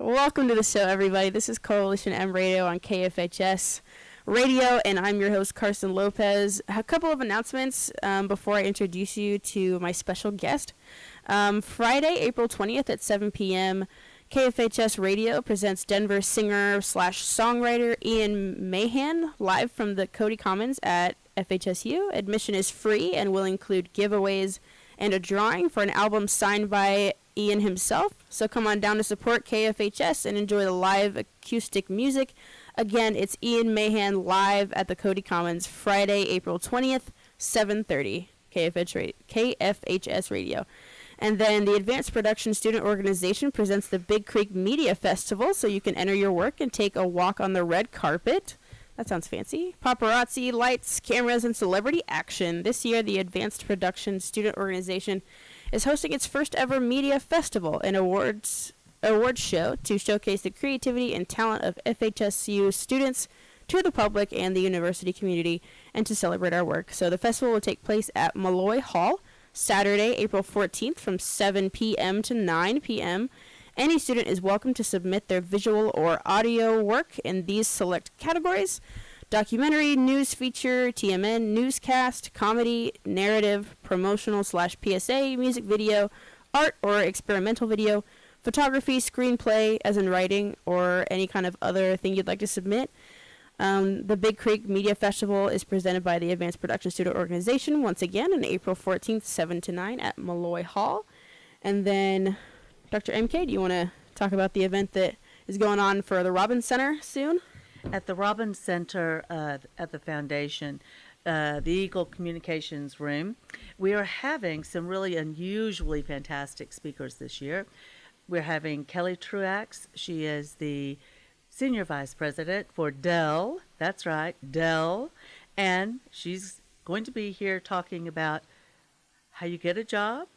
Welcome to the show, everybody. This is CoalitionM Radio on KFHS Radio, and I'm your host, Carson Lopez. A couple of announcements before I introduce you to my special guest. Friday, April 20th at 7 p.m., KFHS Radio presents Denver singer/songwriter Ian Mahan live from the Cody Commons at FHSU. Admission is free and will include giveaways and a drawing for an album signed by Ian himself. So come on down to support KFHS and enjoy the live acoustic music. Again, it's Ian Mahan live at the Cody Commons Friday, April 20th, 7:30, KFHS Radio. And then the Advanced Production Student Organization presents the Big Creek Media Festival, so you can enter your work and take a walk on the red carpet. That sounds fancy. Paparazzi, lights, cameras, and celebrity action. This year, the Advanced Production Student Organization is hosting its first ever media festival and awards show to showcase the creativity and talent of FHSU students to the public and the university community and to celebrate our work. So the festival will take place at Malloy Hall, Saturday, April 14th from 7 p.m. to 9 p.m. Any student is welcome to submit their visual or audio work in these select categories: documentary, news feature, TMN, newscast, comedy, narrative, promotional/PSA, music video, art or experimental video, photography, screenplay, as in writing, or any kind of other thing you'd like to submit. The Big Creek Media Festival is presented by the Advanced Production Student Organization, once again, on April 14th, 7 to 9 at Malloy Hall. And then, Dr. MK, do you want to talk about the event that is going on for the Robbins Center soon? At the Robbins Center at the Foundation, the Eagle Communications Room, we are having some really unusually fantastic speakers this year. We're having Kelly Truax. She is the Senior Vice President for Dell. That's right, Dell. And she's going to be here talking about how you get a job,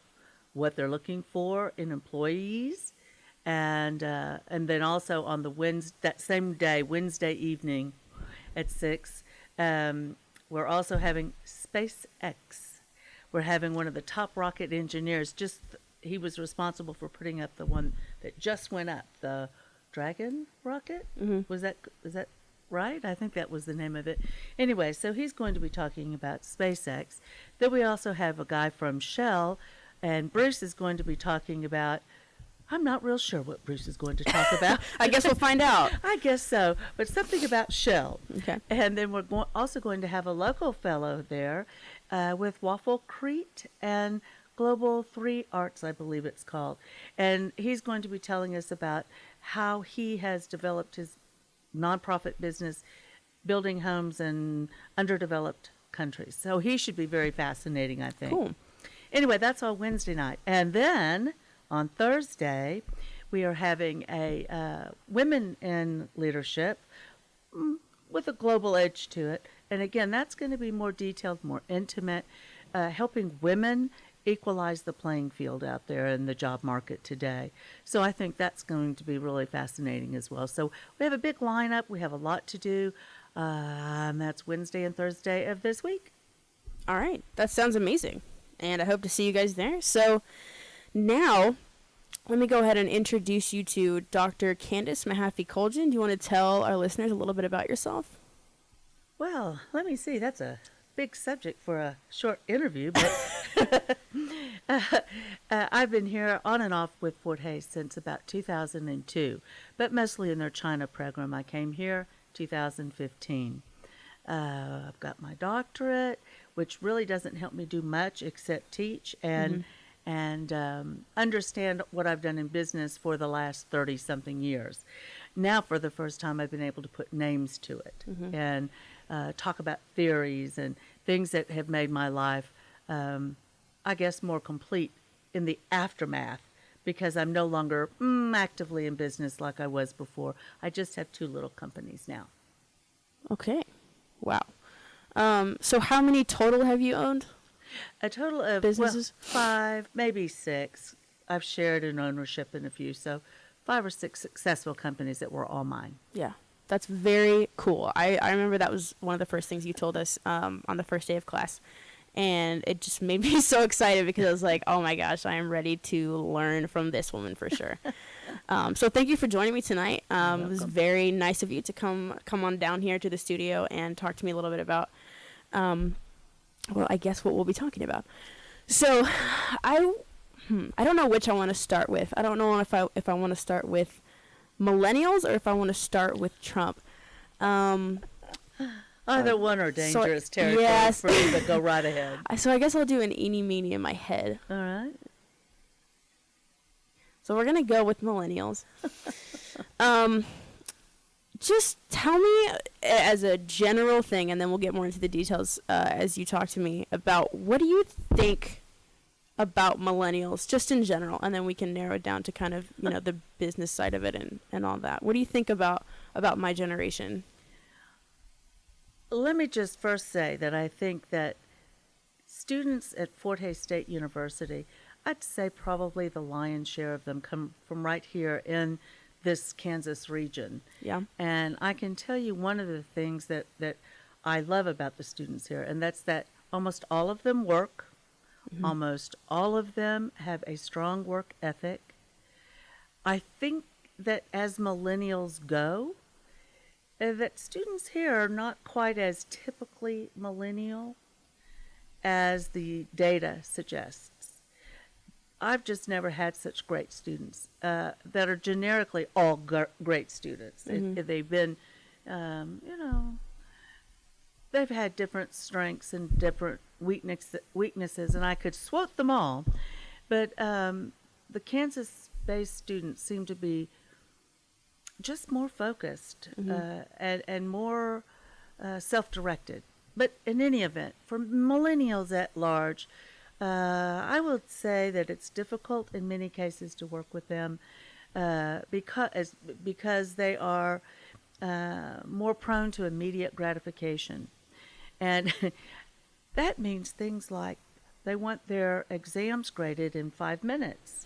what they're looking for in employees, and then also on that same day, Wednesday evening at 6, we're also having SpaceX. We're having one of the top rocket engineers. He was responsible for putting up the one that just went up, the Dragon rocket. Mm-hmm. Is that right? I think that was the name of it. Anyway, so he's going to be talking about SpaceX. Then we also have a guy from Shell, and Bruce is going to be talking about, I'm not real sure what Bruce is going to talk about. I guess we'll find out. I guess so, but something about Shell. Okay. And then we're also going to have a local fellow there with Waffle Crete and Global 3 Arts, I believe it's called. And he's going to be telling us about how he has developed his nonprofit business building homes in underdeveloped countries. So he should be very fascinating, I think. Cool. Anyway, that's all Wednesday night. And then on Thursday, we are having a Women in Leadership with a global edge to it. And again, that's going to be more detailed, more intimate, helping women equalize the playing field out there in the job market today. So I think that's going to be really fascinating as well. So we have a big lineup. We have a lot to do. And that's Wednesday and Thursday of this week. All right. That sounds amazing. And I hope to see you guys there. So now, let me go ahead and introduce you to Dr. Candace Mahaffey-Colgan. Do you want to tell our listeners a little bit about yourself? Well, let me see. That's a big subject for a short interview, but I've been here on and off with Fort Hays since about 2002, but mostly in their China program. I came here 2015. I've got my doctorate, which really doesn't help me do much except teach and understand what I've done in business for the last 30-something years. Now, for the first time, I've been able to put names to it and talk about theories and things that have made my life, I guess, more complete in the aftermath, because I'm no longer actively in business like I was before. I just have 2 little companies now. Okay. Wow. So how many total have you owned? A total of businesses? 5, maybe 6. I've shared in ownership in a few, so 5 or 6 successful companies that were all mine. Yeah. That's very cool. I remember that was one of the first things you told us on the first day of class. And it just made me so excited because I was like, oh my gosh, I am ready to learn from this woman for sure. So thank you for joining me tonight. You're It was welcome. very nice of you to come on down here to the studio and talk to me a little bit about, well, I guess what we'll be talking about. So, I I don't know which I want to start with. I don't know if I want to start with millennials or if I want to start with Trump. Um, Either one are so- dangerous territory yes. for you, but go right ahead. So I guess I'll do an eeny meeny in my head. All right. So we're gonna go with millennials. um, just tell me as a general thing, and then we'll get more into the details as you talk to me about what do you think about millennials, just in general, and then we can narrow it down to kind of the business side of it and all that. What do you think about my generation? Let me just first say that I think that students at Fort Hays State University, I'd say probably the lion's share of them come from right here in this Kansas region. Yeah. And I can tell you one of the things that I love about the students here, and that's that almost all of them work. Mm-hmm. Almost all of them have a strong work ethic. I think that as millennials go, that students here are not quite as typically millennial as the data suggests. I've just never had such great students that are generically all great students. Mm-hmm. They've been, they've had different strengths and different weaknesses, and I could swoop them all. But the Kansas-based students seem to be just more focused and more self-directed. But in any event, for millennials at large, I would say that it's difficult in many cases to work with them because they are more prone to immediate gratification. And that means things like they want their exams graded in 5 minutes.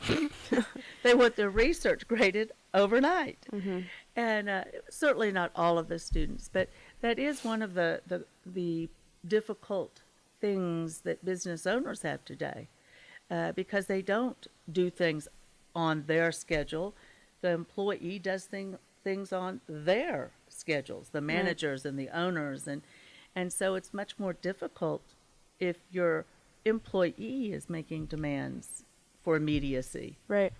They want their research graded overnight. Mm-hmm. And certainly not all of the students, but that is one of the difficult things that business owners have today because they don't do things on their schedule. The employee does things on their schedules, the managers and the owners. And so it's much more difficult if your employee is making demands for immediacy. Right.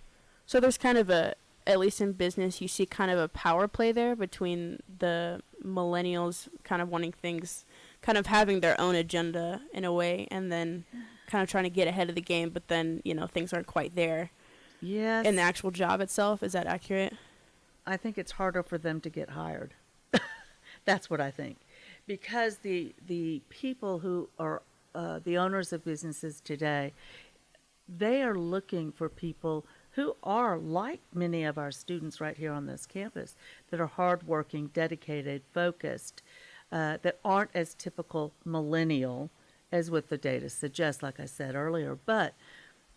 So there's kind of at least in business, you see kind of a power play there between the millennials kind of wanting things, kind of having their own agenda in a way, and then kind of trying to get ahead of the game, but then, things aren't quite there. Yes. In the actual job itself. Is that accurate? I think it's harder for them to get hired. That's what I think. Because the people who are the owners of businesses today, they are looking for people who are like many of our students right here on this campus, that are hardworking, dedicated, focused, that aren't as typical millennial as what the data suggests, like I said earlier. But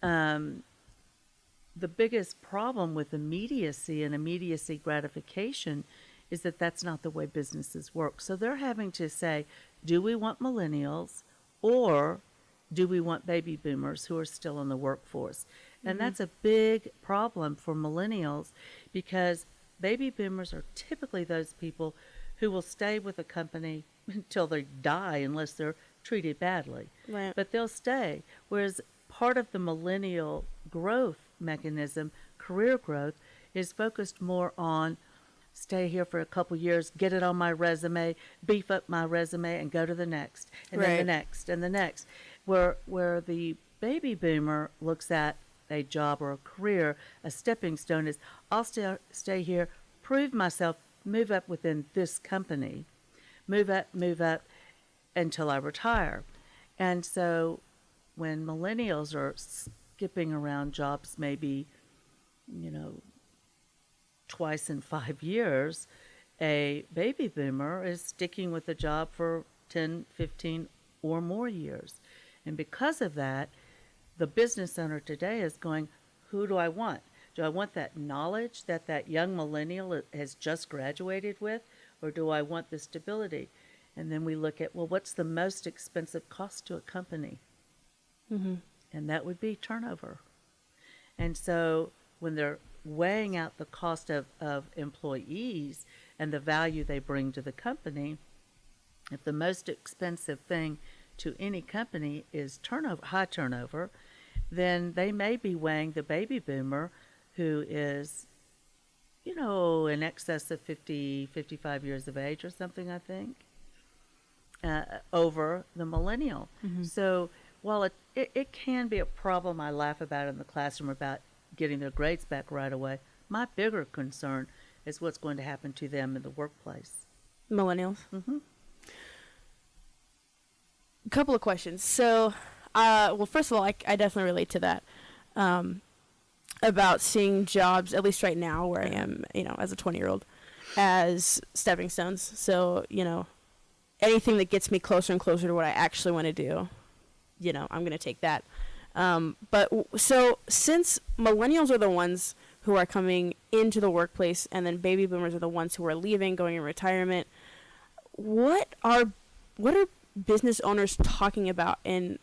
the biggest problem with immediacy and immediacy gratification is that that's not the way businesses work. So they're having to say, do we want millennials or do we want baby boomers who are still in the workforce? And that's a big problem for millennials because baby boomers are typically those people who will stay with a company until they die unless they're treated badly. Right. But they'll stay. Whereas part of the millennial growth mechanism, career growth, is focused more on stay here for a couple years, get it on my resume, beef up my resume, and go to the next, and then the next, and the next. Where the baby boomer looks at a job or a career, a stepping stone is, I'll stay here, prove myself, move up within this company, move up until I retire. And so when millennials are skipping around jobs maybe, twice in 5 years, a baby boomer is sticking with a job for 10, 15 or more years. And because of that, the business owner today is going, who do I want? Do I want that knowledge that that young millennial has just graduated with, or do I want the stability? And then we look at, well, what's the most expensive cost to a company? Mm-hmm. And that would be turnover. And so when they're weighing out the cost of employees and the value they bring to the company, if the most expensive thing to any company is turnover, high turnover, then they may be weighing the baby boomer who is, in excess of 50, 55 years of age or something, I think, over the millennial. Mm-hmm. So while it can be a problem, I laugh about in the classroom about getting their grades back right away, my bigger concern is what's going to happen to them in the workplace. Millennials. Mm-hmm. A couple of questions. So, well, first of all, I definitely relate to that. About seeing jobs, at least right now where I am, as a 20-year-old, as stepping stones. So, anything that gets me closer and closer to what I actually want to do, I'm going to take that. So since millennials are the ones who are coming into the workplace and then baby boomers are the ones who are leaving, going in retirement, what are business owners talking about in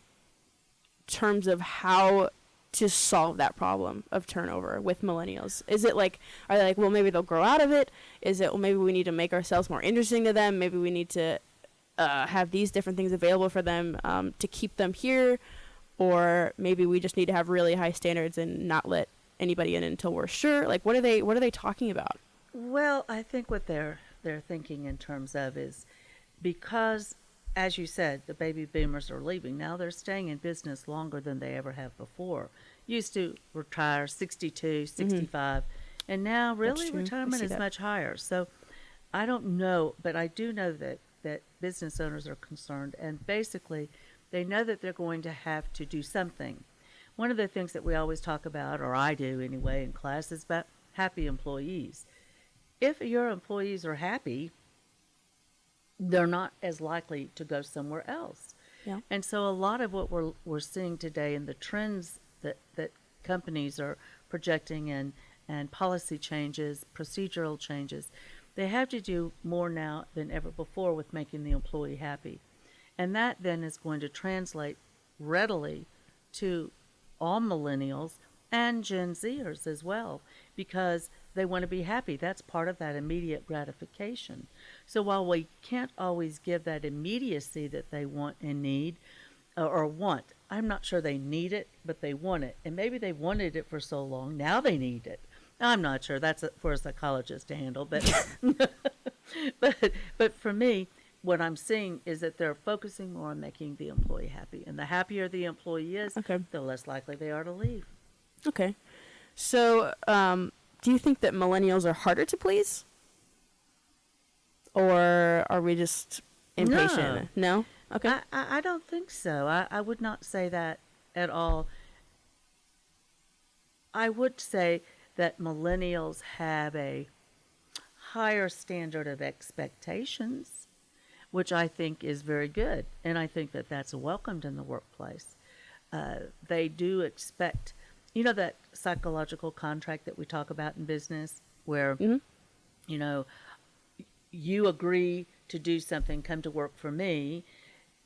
terms of how to solve that problem of turnover with millennials? Is it like, are they like, well, maybe they'll grow out of it? Is it, well, maybe we need to make ourselves more interesting to them? Maybe we need to have these different things available for them to keep them here? Or maybe we just need to have really high standards and not let anybody in until we're sure? Like, what are they talking about? Well, I think what they're thinking in terms of is because, as you said, the baby boomers are leaving. Now they're staying in business longer than they ever have before. Used to retire 62, 65, and now really retirement is much higher. So I don't know, but I do know that business owners are concerned, and basically they know that they're going to have to do something. One of the things that we always talk about, or I do anyway in class, is about happy employees. If your employees are happy, they're not as likely to go somewhere else. Yeah. And so a lot of what we're seeing today in the trends that companies are projecting and policy changes, procedural changes, they have to do more now than ever before with making the employee happy. And that then is going to translate readily to all millennials and Gen Zers as well, because they want to be happy. That's part of that immediate gratification. So while we can't always give that immediacy that they want and need, or want, I'm not sure they need it, but they want it. And maybe they wanted it for so long, now they need it. I'm not sure. That's for a psychologist to handle. But, but for me, what I'm seeing is that they're focusing more on making the employee happy. And the happier the employee is, the less likely they are to leave. Okay. So, do you think that millennials are harder to please? Or are we just impatient? No? Okay. I don't think so. I would not say that at all. I would say that millennials have a higher standard of expectations, which I think is very good. And I think that that's welcomed in the workplace. They do expect, that psychological contract that we talk about in business where, you agree to do something, come to work for me,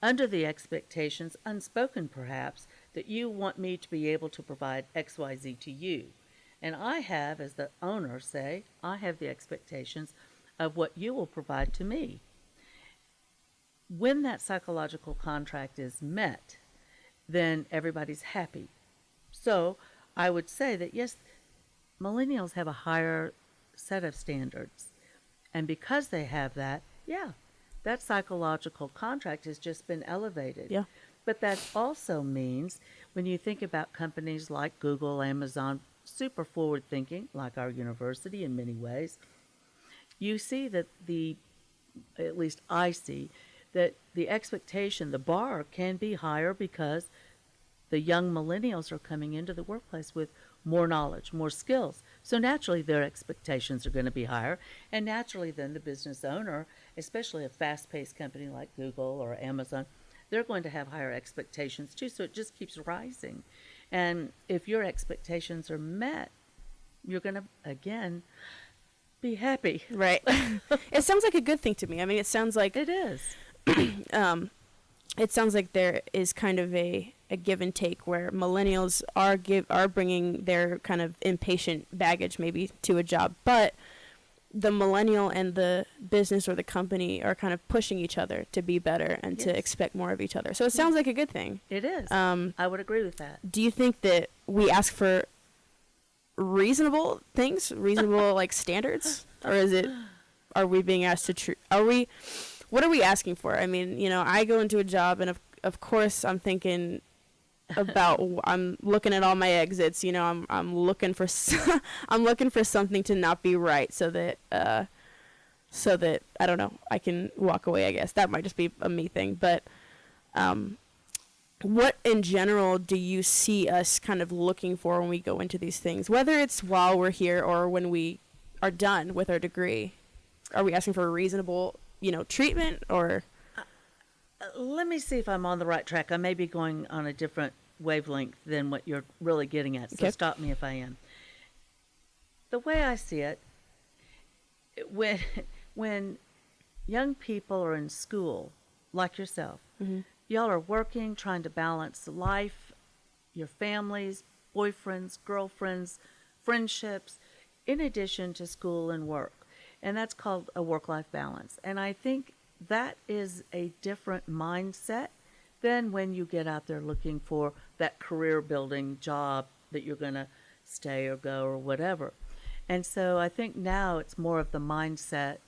under the expectations, unspoken perhaps, that you want me to be able to provide X, Y, Z to you. And I have, as the owner, I have the expectations of what you will provide to me. When that psychological contract is met, then everybody's happy. So I would say that, yes, millennials have a higher set of standards. And because they have that, that psychological contract has just been elevated. Yeah. But that also means when you think about companies like Google, Amazon, super forward thinking, like our university in many ways, you see that at least I see, that the expectation, the bar can be higher because the young millennials are coming into the workplace with more knowledge, more skills. So naturally their expectations are going to be higher. And naturally then the business owner, especially a fast-paced company like Google or Amazon, they're going to have higher expectations too. So it just keeps rising. And if your expectations are met, you're going to, again, be happy. Right. It sounds like a good thing to me. I mean, it sounds like... It is. It sounds like there is kind of a a give and take where millennials are bringing their kind of impatient baggage maybe to a job, but the millennial and the business or the company are kind of pushing each other to be better and to expect more of each other. So it sounds like a good thing. It is. I would agree with that. Do you think that we ask for reasonable things, reasonable like standards, or are we being asked to what are we asking for? I mean, you know, I go into a job and of course I'm thinking about I'm looking at all my exits, you know, I'm looking for I'm looking for something to not be right so that I don't know, I can walk away. I guess that might just be a me thing, but what in general do you see us kind of looking for when we go into these things, whether it's while we're here or when we are done with our degree? Are we asking for a reasonable, you know, treatment, or let me see if I'm on the right track. I may be going on a different wavelength than what you're really getting at, so stop me if I am. The way I see it, when young people are in school, like yourself, y'all are working, trying to balance life, your families, boyfriends, girlfriends, friendships, in addition to school and work. And that's called a work-life balance. And I think that is a different mindset than when you get out there looking for that career-building job that you're going to stay or go or whatever. And so I think now it's more of the mindset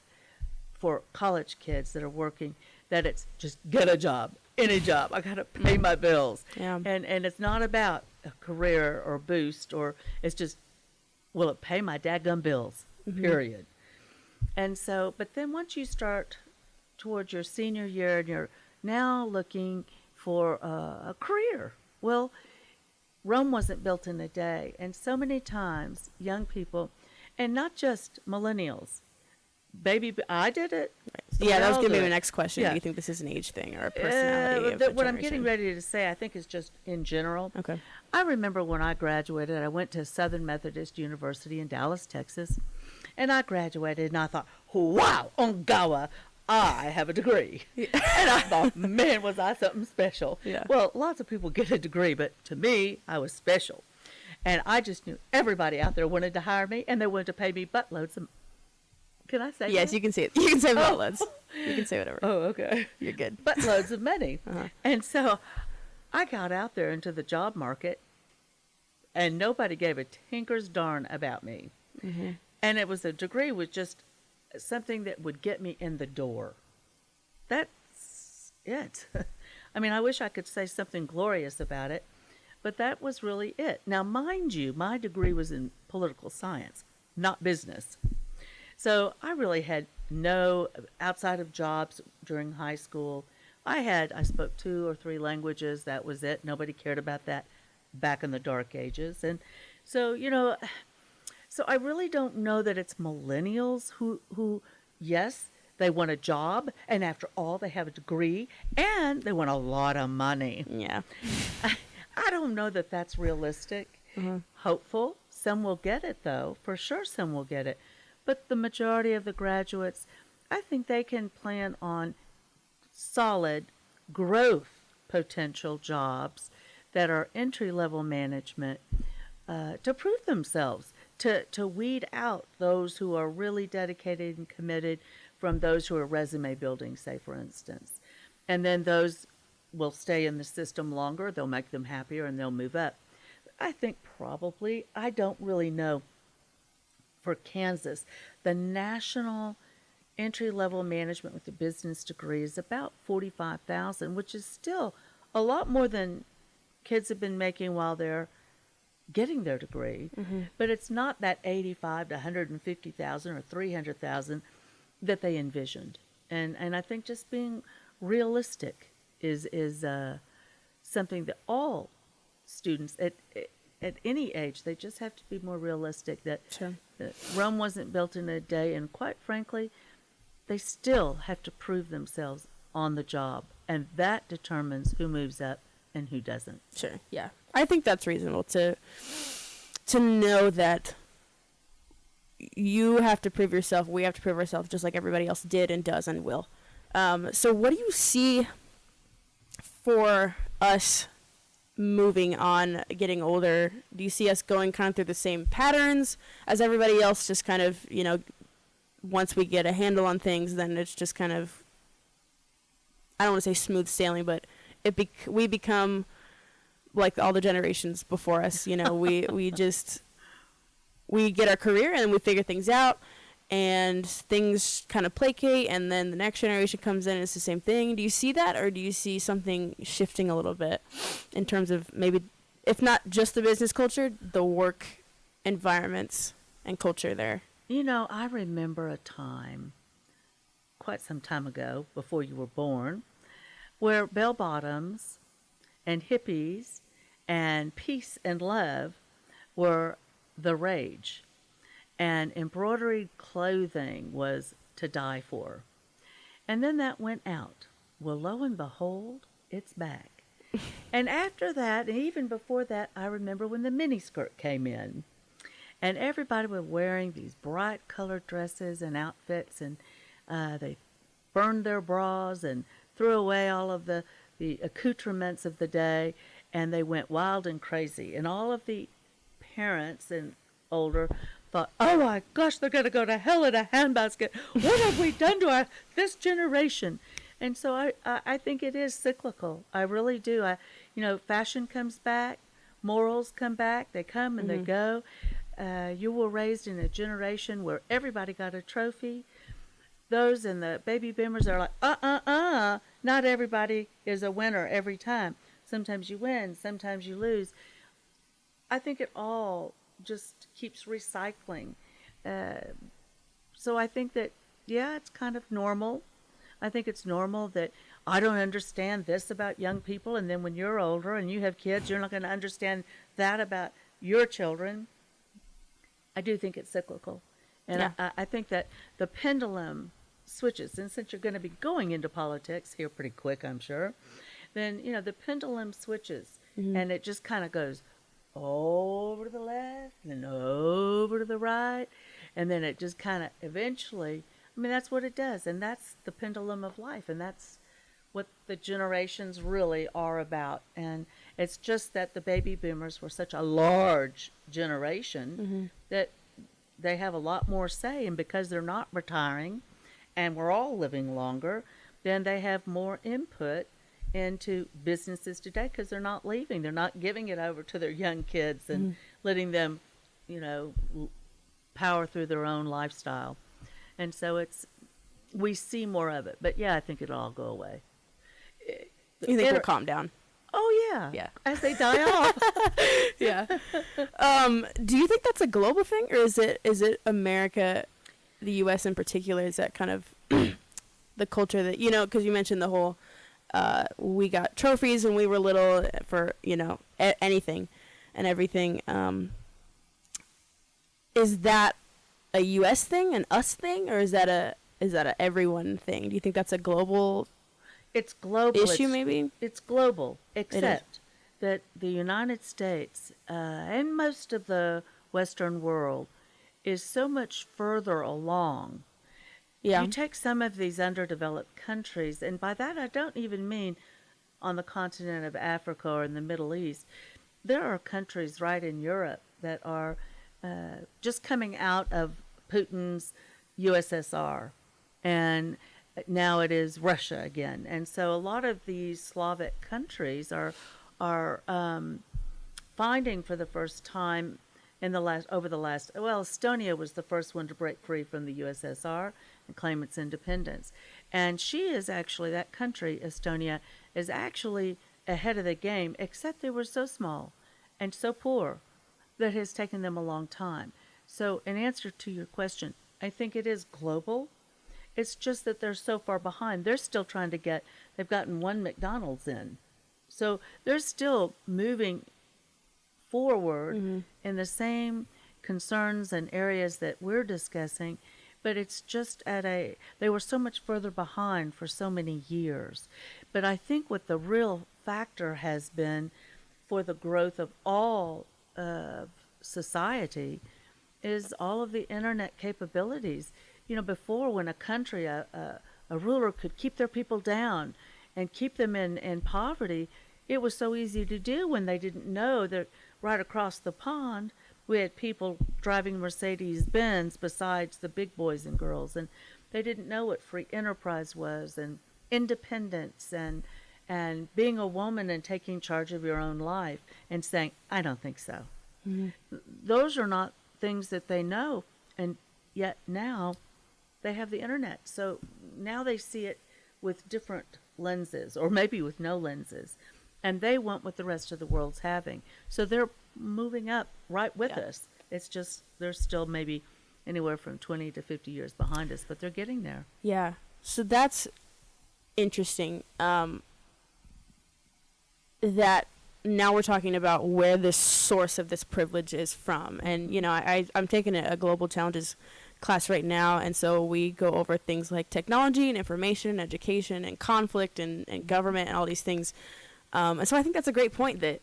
for college kids that are working that it's just get a job, any job. I got to pay my bills. Yeah. And it's not about a career or boost, or it's just, will it pay my dadgum bills, period. And so, but then once you start towards your senior year and you're now looking for a career, well, Rome wasn't built in a day. And so many times young people, and not just millennials, I did it. Right. Yeah, that was going to be my next question. Yeah. Do you think this is an age thing or a personality of the what I'm getting ready to say, I think, is just in general. Okay. I remember when I graduated, I went to Southern Methodist University in Dallas, Texas, and I graduated, and I thought, wow, Ongawa, I have a degree. Yeah. And I thought, man, was I something special. Yeah. Well, lots of people get a degree, but to me, I was special. And I just knew everybody out there wanted to hire me, and they wanted to pay me buttloads of. Can I say Yes, that? you can say it. You can say buttloads. You can say whatever. Oh, okay. You're good. Buttloads of money. And so I got out there into the job market, and nobody gave a tinker's darn about me. And it was a degree was just something that would get me in the door. That's it. I mean, I wish I could say something glorious about it, but that was really it. Now, mind you, my degree was in political science, not business. So I really had no, outside of jobs during high school, I spoke 2 or 3 languages. That was it. Nobody cared about that back in the dark ages. And so, you know, so I really don't know that it's millennials who, yes, they want a job, and after all, they have a degree, and they want a lot of money. Yeah. I don't know that that's realistic. Hopeful. Some will get it, though. For sure some will get it. But the majority of the graduates, I think they can plan on solid growth potential jobs that are entry-level management to prove themselves, to weed out those who are really dedicated and committed from those who are resume building, say, for instance. And then those will stay in the system longer, they'll make them happier, and they'll move up. I think probably, I don't really know, for Kansas, the national entry-level management with a business degree is about $45,000, which is still a lot more than kids have been making while they're getting their degree. But it's not that $85,000 to $150,000 or $300,000 that they envisioned. And I think just being realistic is something that all students at any age, they just have to be more realistic that Rome wasn't built in a day, and quite frankly, they still have to prove themselves on the job, and that determines who moves up and who doesn't. Sure, yeah. I think that's reasonable to know that you have to prove yourself, we have to prove ourselves just like everybody else did and does and will. So what do you see for us moving on, getting older? Do you see us going kind of through the same patterns as everybody else, just kind of, once we get a handle on things, then it's just kind of, I don't want to say smooth sailing, but we become like all the generations before us. We just, we get our career and we figure things out, and things kind of placate, and then the next generation comes in and it's the same thing. Do you see that, or do you see something shifting a little bit in terms of maybe, if not just the business culture, the work environments and culture there? I remember a time, quite some time ago, before you were born, where bell bottoms and hippies and peace and love were the rage. And embroidered clothing was to die for. And then that went out. Well, lo and behold, it's back. And after that, and even before that, I remember when the miniskirt came in. And everybody was wearing these bright colored dresses and outfits, and they burned their bras and threw away all of the accoutrements of the day, and they went wild and crazy. And all of the parents and older thought, oh my gosh, they're going to go to hell in a handbasket. What have we done to this generation? And so I think it is cyclical. I really do. Fashion comes back, morals come back, they come and they go. You were raised in a generation where everybody got a trophy. Those in the baby boomers are like, not everybody is a winner every time. Sometimes you win, sometimes you lose. I think it all just keeps recycling. So I think that, it's kind of normal. I think it's normal that I don't understand this about young people, and then when you're older and you have kids, you're not going to understand that about your children. I do think it's cyclical. And I think that the pendulum switches. And since you're going to be going into politics here pretty quick, I'm sure, then, the pendulum switches. And it just kind of goes over to the left and over to the right. And then it just kind of eventually, that's what it does. And that's the pendulum of life. And that's what the generations really are about. And it's just that the baby boomers were such a large generation that they have a lot more say. And because they're not retiring and we're all living longer, then they have more input into businesses today because they're not leaving. They're not giving it over to their young kids and letting them, power through their own lifestyle. And so we see more of it. But I think it'll all go away. You think we'll calm down? Oh, yeah. Yeah. As they die off. Yeah. Do you think that's a global thing, or is it America, the U.S. in particular? Is that kind of the culture that, because you mentioned the whole, we got trophies when we were little for, anything and everything. Is that a U.S. thing, an us thing, or is that a everyone thing? Do you think that's a global It's global issue, maybe? It's global, except that the United States and most of the Western world is so much further along. Yeah. You take some of these underdeveloped countries, and by that I don't even mean on the continent of Africa or in the Middle East. There are countries right in Europe that are just coming out of Putin's USSR, and now it is Russia again. And so a lot of these Slavic countries are finding for the first time Estonia was the first one to break free from the USSR and claim its independence. And that country, Estonia, is actually ahead of the game, except they were so small and so poor that it has taken them a long time. So in answer to your question, I think it is global. It's just that they're so far behind. They're still trying to they've gotten one McDonald's in. So they're still moving forward in the same concerns and areas that we're discussing, but it's just they were so much further behind for so many years. But I think what the real factor has been for the growth of all of society is all of the internet capabilities. Before, when a country, a ruler could keep their people down and keep them in poverty, it was so easy to do when they didn't know that right across the pond we had people driving Mercedes Benz besides the big boys and girls, and they didn't know what free enterprise was and independence and being a woman and taking charge of your own life and saying, I don't think so. Mm-hmm. Those are not things that they know, and yet now they have the internet. So now they see it with different lenses, or maybe with no lenses, and they want what the rest of the world's having. So they're moving up right with us. It's just they're still maybe anywhere from 20 to 50 years behind us, but they're getting there. Yeah. So that's interesting. That now we're talking about where the source of this privilege is from. And, you know, I'm taking a global challenges class right now, and so we go over things like technology and information and education and conflict and government and all these things. And so I think that's a great point that,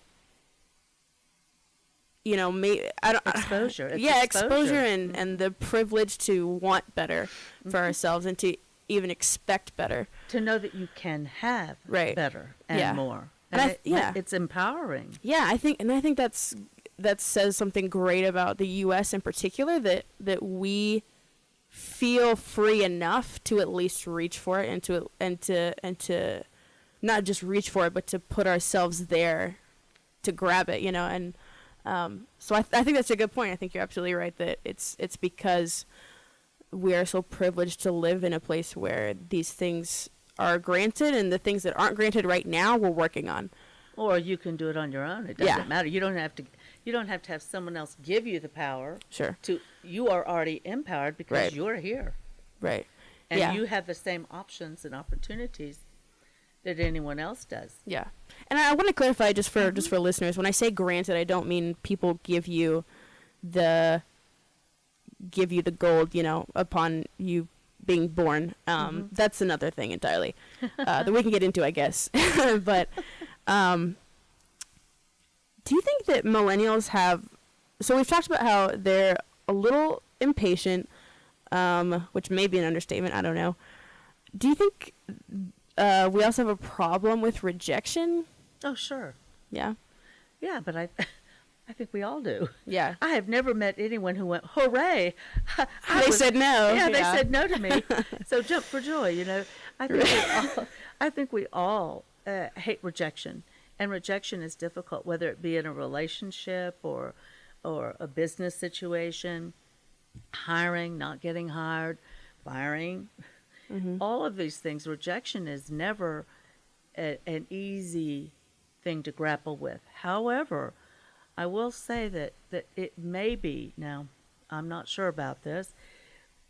you know, Exposure. It's exposure and the privilege to want better for ourselves and to even expect better. To know that you can have better and more. And it's empowering. Yeah, I think that says something great about the U.S. in particular, that we feel free enough to at least reach for it and to not just reach for it, but to put ourselves there to grab it, you know. And so I think that's a good point. I think you're absolutely right that it's because we are so privileged to live in a place where these things are granted, and the things that aren't granted right now we're working on. Or you can do it on your own. It doesn't matter. You don't have to have someone else give you the power. Sure. You are already empowered because you're here. Right. And you have the same options and opportunities that anyone else does. Yeah. And I want to clarify just for listeners, when I say granted, I don't mean people give you the gold, you know, upon you being born. That's another thing entirely that we can get into, I guess. But do you think that millennials have, so we've talked about how they're a little impatient, which may be an understatement, I don't know. Do you think we also have a problem with rejection? Oh, sure. Yeah? Yeah, but I think we all do. Yeah. I have never met anyone who went, hooray. They said no. Yeah, they said no to me. So jump for joy, you know. I think we all hate rejection. And rejection is difficult, whether it be in a relationship or a business situation, hiring, not getting hired, firing. All of these things, rejection is never an easy thing to grapple with. However, I will say that it may be, now I'm not sure about this,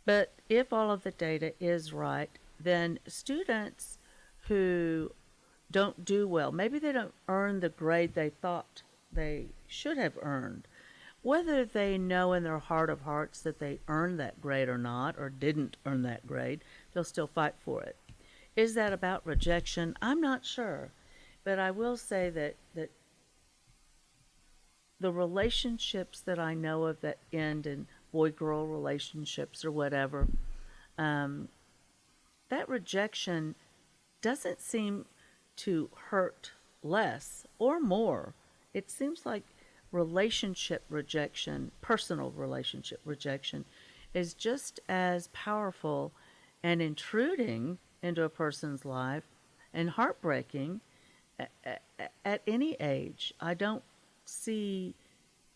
but if all of the data is right, then students who don't do well, maybe they don't earn the grade they thought they should have earned, whether they know in their heart of hearts that they earned that grade or not, or didn't earn that grade, they'll still fight for it. Is that about rejection? I'm not sure. But I will say that the relationships that I know of that end in boy-girl relationships or whatever, that rejection doesn't seem to hurt less or more. It seems like relationship rejection, personal relationship rejection, is just as powerful and intruding into a person's life and heartbreaking at any age. I don't see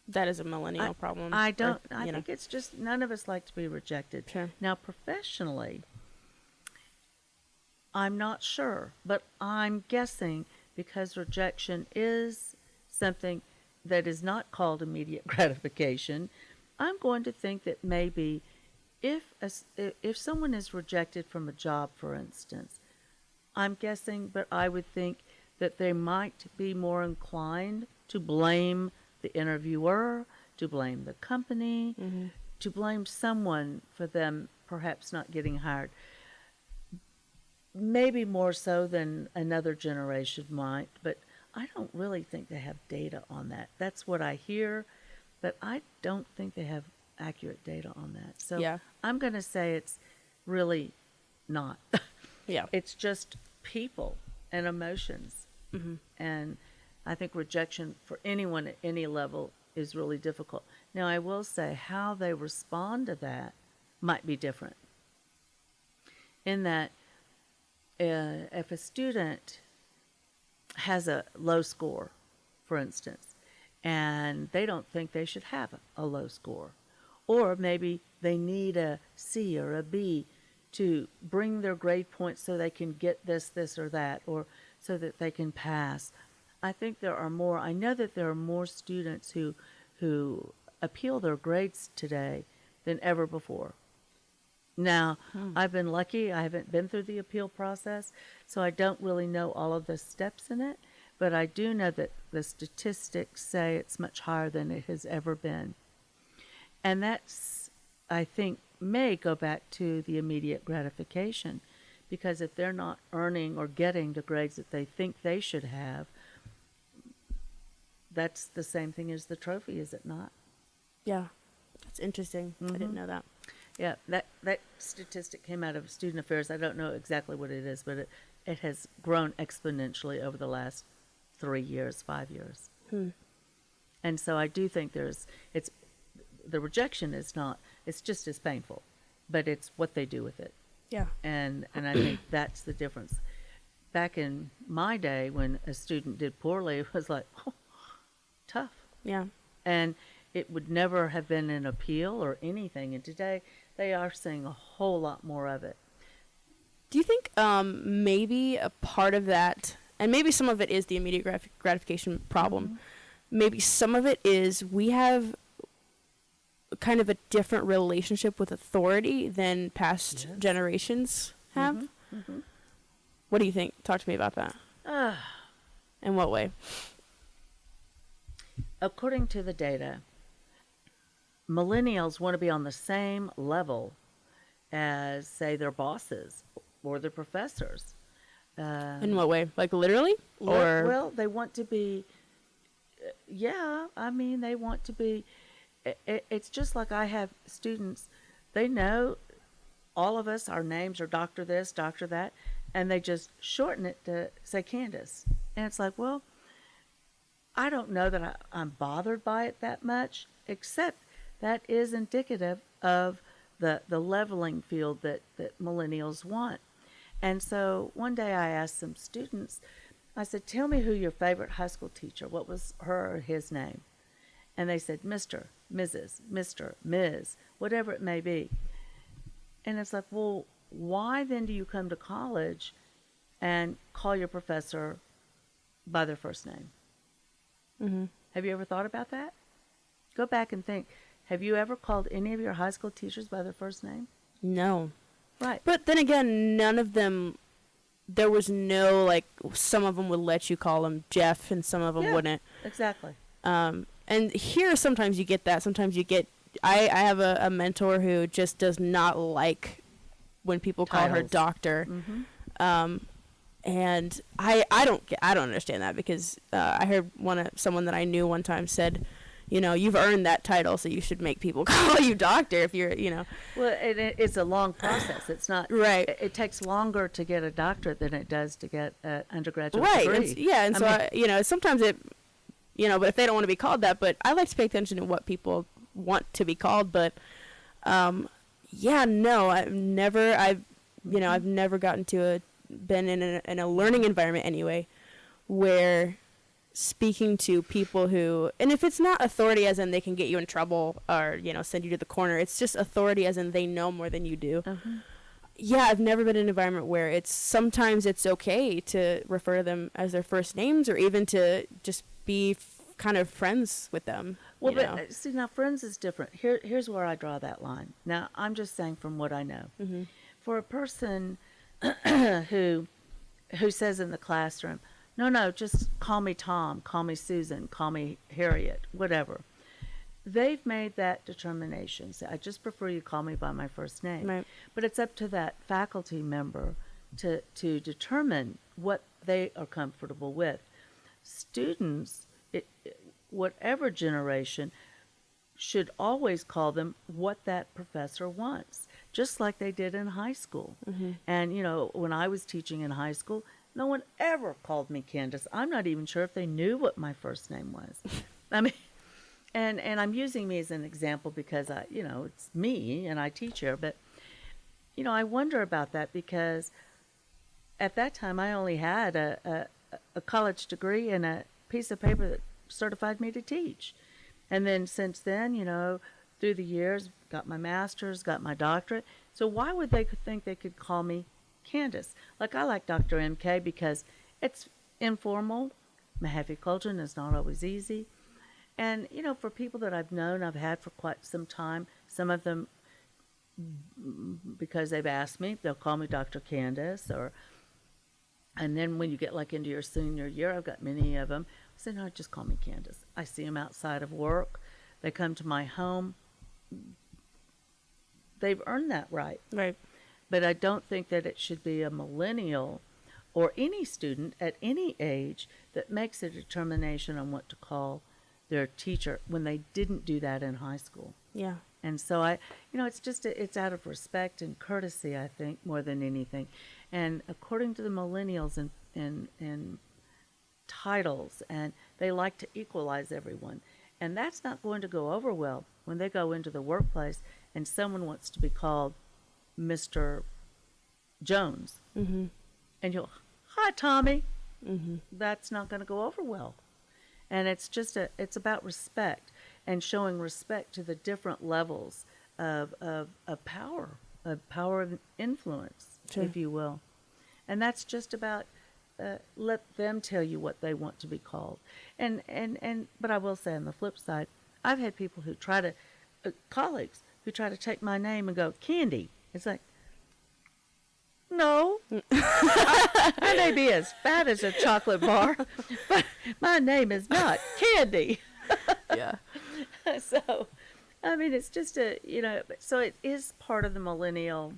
that as a millennial problem. I don't. I think it's just none of us like to be rejected. Sure. Now, professionally, I'm not sure, but I'm guessing because rejection is something that is not called immediate gratification, I'm going to think that maybe if someone is rejected from a job, for instance, I'm guessing, but I would think that they might be more inclined to blame the interviewer, to blame the company, to blame someone for them perhaps not getting hired. Maybe more so than another generation might, but I don't really think they have data on that. That's what I hear, but I don't think they have accurate data on that. So I'm going to say it's really not. Yeah. It's just people and emotions. And I think rejection for anyone at any level is really difficult. Now, I will say how they respond to that might be different. In that, if a student has a low score, for instance, and they don't think they should have a low score, or maybe they need a C or a B to bring their grade points so they can get this, or that, or so that they can pass. I think I know that there are more students who appeal their grades today than ever before. Now, I've been lucky. I haven't been through the appeal process, so I don't really know all of the steps in it, but I do know that the statistics say it's much higher than it has ever been. And that's, I think, may go back to the immediate gratification, because if they're not earning or getting the grades that they think they should have, that's the same thing as the trophy, is it not? Yeah, that's interesting. I didn't know that. Yeah, that statistic came out of Student Affairs. I don't know exactly what it is, but it has grown exponentially over the last 3 years, 5 years. And so I do think the rejection is not, it's just as painful, but it's what they do with it. Yeah. And I think that's the difference. Back in my day, when a student did poorly, it was like, oh, tough. Yeah. And it would never have been an appeal or anything. And today, they are seeing a whole lot more of it. Do you think maybe a part of that, and maybe some of it is the immediate gratification problem, maybe some of it is we have kind of a different relationship with authority than past generations have? What do you think? Talk to me about that. In what way? According to the data, millennials want to be on the same level as, say, their bosses or their professors. In what way? Like literally? Or Well, they want to be, they want to be, it's just like I have students, they know all of us, our names are Dr. this, Dr. that, and they just shorten it to say Candace. And it's like, well, I don't know that I'm bothered by it that much, except that is indicative of the leveling field that millennials want. And so one day I asked some students, I said, tell me who your favorite high school teacher, what was her or his name? And they said, Mr., Mrs., Mr., Ms., whatever it may be. And it's like, well, why then do you come to college and call your professor by their first name? Have you ever thought about that? Go back and think. Have you ever called any of your high school teachers by their first name? no. Right. But then again, none of them, there was no, like, some of them would let you call him Jeff and some of them wouldn't. Exactly. And here sometimes you get that. Sometimes you get, I have a mentor who just does not like when people call her Titles. doctor. And I don't understand that, because I heard someone that I knew one time said, you know, you've earned that title, so you should make people call you doctor if you're, you know. Well, it's a long process. It's not Right. It takes longer to get a doctorate than it does to get an undergraduate Right. degree. And so you know, sometimes it, you know, but if they don't want to be called that, but I like to pay attention to what people want to be called. But no, I've never been in a learning environment anyway, where speaking to people who, and if it's not authority as in they can get you in trouble or, you know, send you to the corner, it's just authority as in they know more than you do. I've never been in an environment where sometimes it's okay to refer to them as their first names, or even to just be kind of friends with them. Well, but see, now friends is different. Here's where I draw that line. Now, I'm just saying from what I know. For a person who says in the classroom, no, just call me Tom, call me Susan, call me Harriet, whatever. They've made that determination. So I just prefer you call me by my first name. Right. But it's up to that faculty member to determine what they are comfortable with. Students, whatever generation, should always call them what that professor wants, just like they did in high school. And, you know, when I was teaching in high school, No one ever called me Candace. I'm not even sure if they knew what my first name was. I mean, and I'm using me as an example because it's me and I teach here, but I wonder about that because at that time I only had a college degree and a piece of paper that certified me to teach. And then since then, through the years, got my master's, got my doctorate. So why would they think they could call me Candace? Like, I like Dr. MK because it's informal. Mahaffey Culture is not always easy. And, for people that I've known, I've had for quite some time, some of them, because they've asked me, they'll call me Dr. Candace. And then when you get like into your senior year, I've got many of them, say, no, just call me Candace. I see them outside of work. They come to my home. They've earned that right. Right. But I don't think that it should be a millennial or any student at any age that makes a determination on what to call their teacher when they didn't do that in high school. Yeah. And so it's out of respect and courtesy, I think, more than anything. And according to the millennials in titles, and they like to equalize everyone. And that's not going to go over well when they go into the workplace and someone wants to be called Mr. Jones. Mm-hmm. And you'll, hi, Tommy. Mm-hmm. That's not going to go over well. And it's about respect and showing respect to the different levels of power of influence, Sure. if you will. And that's just about let them tell you what they want to be called. But I will say on the flip side, I've had people who try to, colleagues who try to take my name and go, Candy. It's like, no. I may be as fat as a chocolate bar, but my name is not Candy. Yeah. So, I mean, it's just so it is part of the millennial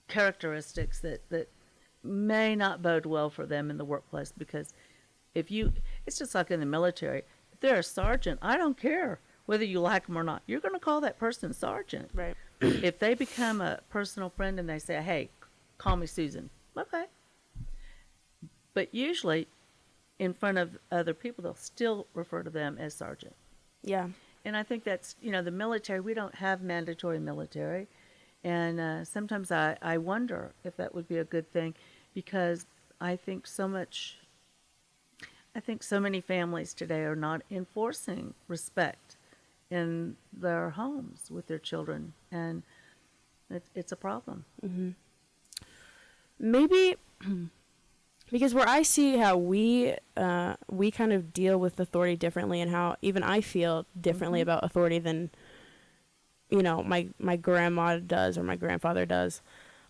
characteristics that may not bode well for them in the workplace, because it's just like in the military. If they're a sergeant, I don't care whether you like them or not. You're going to call that person sergeant. Right. If they become a personal friend and they say, hey, call me Susan, okay. But usually in front of other people, they'll still refer to them as sergeant. Yeah. And I think that's, the military, we don't have mandatory military. And sometimes I wonder if that would be a good thing, because I think so many families today are not enforcing respect in their homes with their children. And it's a problem. Mm-hmm. Maybe because where I see how we kind of deal with authority differently, and how even I feel differently about authority than my grandma does, or my grandfather does,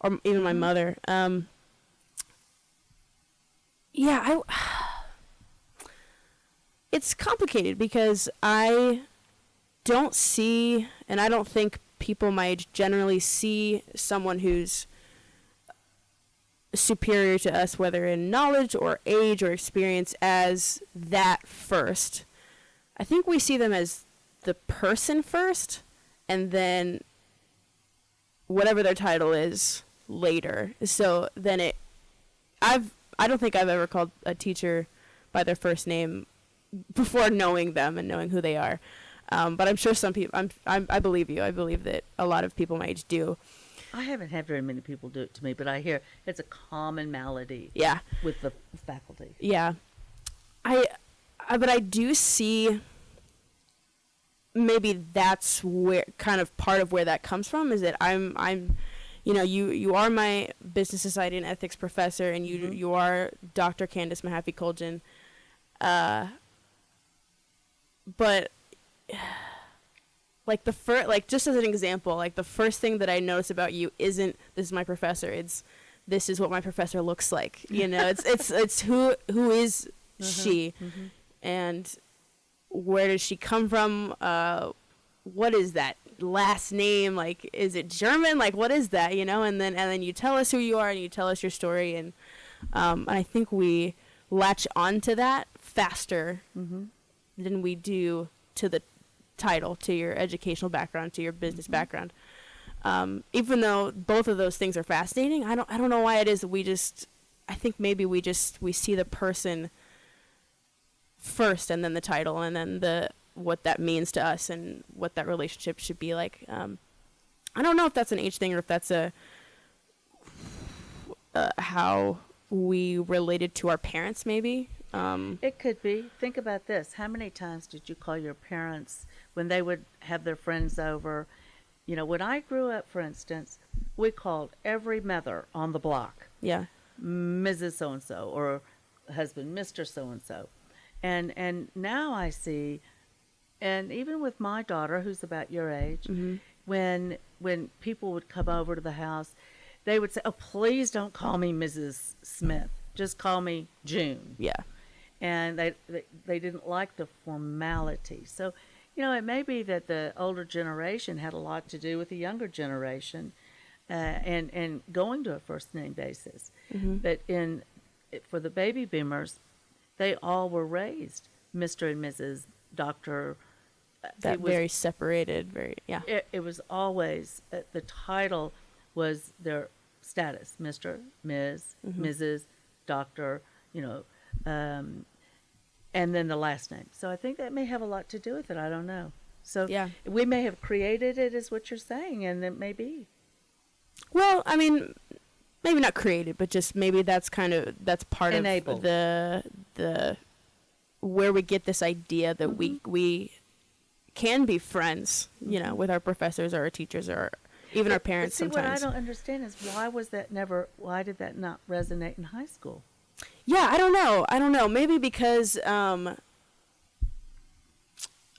or even my mother. It's complicated because I don't see, and I don't think people my age generally see someone who's superior to us, whether in knowledge or age or experience, as that first. I think we see them as the person first, and then whatever their title is later. So then I don't think I've ever called a teacher by their first name before knowing them and knowing who they are. But I'm sure some people, I believe you. I believe that a lot of people my age do. I haven't had very many people do it to me, but I hear it's a common malady. Yeah. With the faculty. Yeah. But I do see, maybe that's where kind of part of where that comes from, is that I'm you are my business society and ethics professor, and you are Dr. Candace Mahaffey Colgan. But just as an example, like the first thing that I notice about you isn't this is my professor. It's this is what my professor looks like. It's who is she, and where does she come from? What is that last name? Like, is it German? Like, what is that? And then you tell us who you are and you tell us your story, and I think we latch onto that faster than we do to the title, to your educational background, to your business background. Even though both of those things are fascinating, I don't know why it is that I think maybe we see the person first and then the title and then what that means to us and what that relationship should be like. I don't know if that's an age thing or if that's how we related to our parents, maybe. It could be. Think about this. How many times did you call your parents when they would have their friends over? You know, when I grew up, for instance, we called every mother on the block. Yeah. Mrs. So-and-so or husband, Mr. So-and-so. And now I see, and even with my daughter, who's about your age, Mm-hmm. when people would come over to the house, they would say, "Oh, please don't call me Mrs. Smith. Just call me June." Yeah. And they didn't like the formality. So, you know, it may be that the older generation had a lot to do with the younger generation, and going to a first name basis. Mm-hmm. But for the baby boomers, they all were raised Mr. and Mrs. Doctor. That very separated, yeah. It was always, the title was their status, Mr., Ms., Mm-hmm. Mrs., Doctor, you know, and then the last name. So I think that may have a lot to do with it. I don't know. So Yeah. we may have created it, is what you're saying, and it may be. Well, I mean, maybe not created, but just maybe that's part Enabled. of the where we get this idea that Mm-hmm. we can be friends, you know, with our professors or our teachers or even our parents But see, sometimes. what I don't understand is why did that not resonate in high school? Yeah, I don't know. Maybe because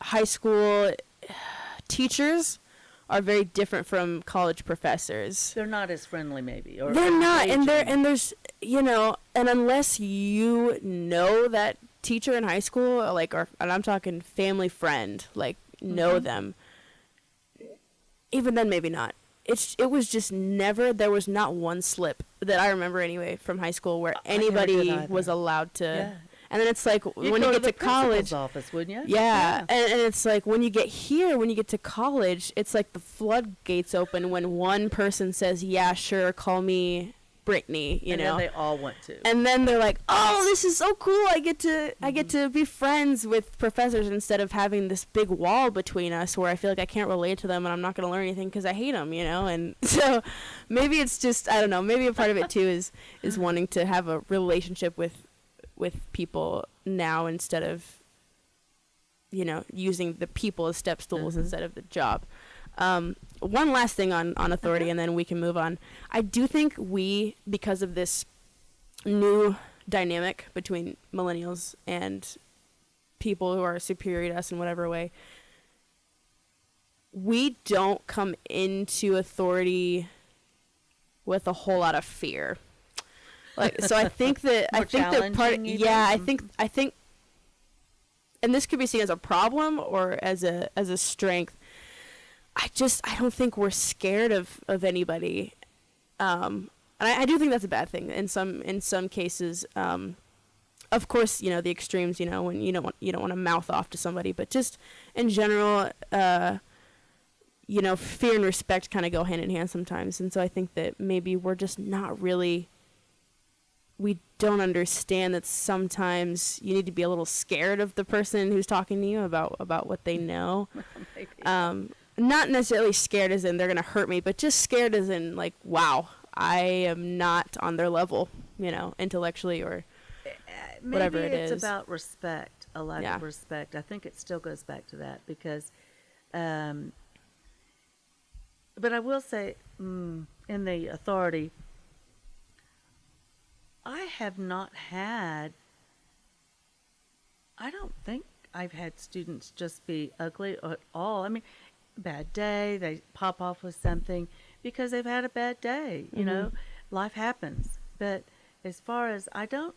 high school teachers are very different from college professors. They're not as friendly, maybe. Or They're not, and engaging. there's, you know, and unless you know that teacher in high school, like, and I'm talking family friend, like, know Mm-hmm. them, even then maybe not. It was just never, there was not one slip that I remember anyway from high school where I never did anybody either. was allowed to, Yeah. and then it's like, You'd when go you to get the to college, principal's office, wouldn't you? yeah, and it's like when you get to college, it's like the floodgates open when one person says, yeah, sure, call me Brittany, you And know. then they all want to. And then they're like, "Oh, this is so cool! I get to be friends with professors instead of having this big wall between us where I feel like I can't relate to them and I'm not going to learn anything because I hate them, you know." And so maybe it's just, I don't know. Maybe a part of it too is wanting to have a relationship with people now instead of, you know, using the people as step stools instead of the job. One last thing on authority, and then we can move on. I do think because of this new dynamic between millennials and people who are superior to us in whatever way, we don't come into authority with a whole lot of fear. Like, so I think that More challenging, you yeah, think? I think, and this could be seen as a problem or as a strength. I don't think we're scared of anybody, and I do think that's a bad thing in some cases. Of course, you know, the extremes, you know, when you don't want to mouth off to somebody, but just in general, you know, fear and respect kind of go hand in hand sometimes, and so I think that maybe we're just not really. We don't understand that sometimes you need to be a little scared of the person who's talking to you about what they know. Maybe. Not necessarily scared as in they're going to hurt me, but just scared as in, like, wow, I am not on their level, you know, intellectually or whatever it Maybe it's is. about respect, a lack Yeah. of respect. I think it still goes back to that because, but I will say, in the authority, I have not had, I don't think I've had students just be ugly at all. I mean, bad day, they pop off with something because they've had a bad day, you know, life happens. But as far as, I don't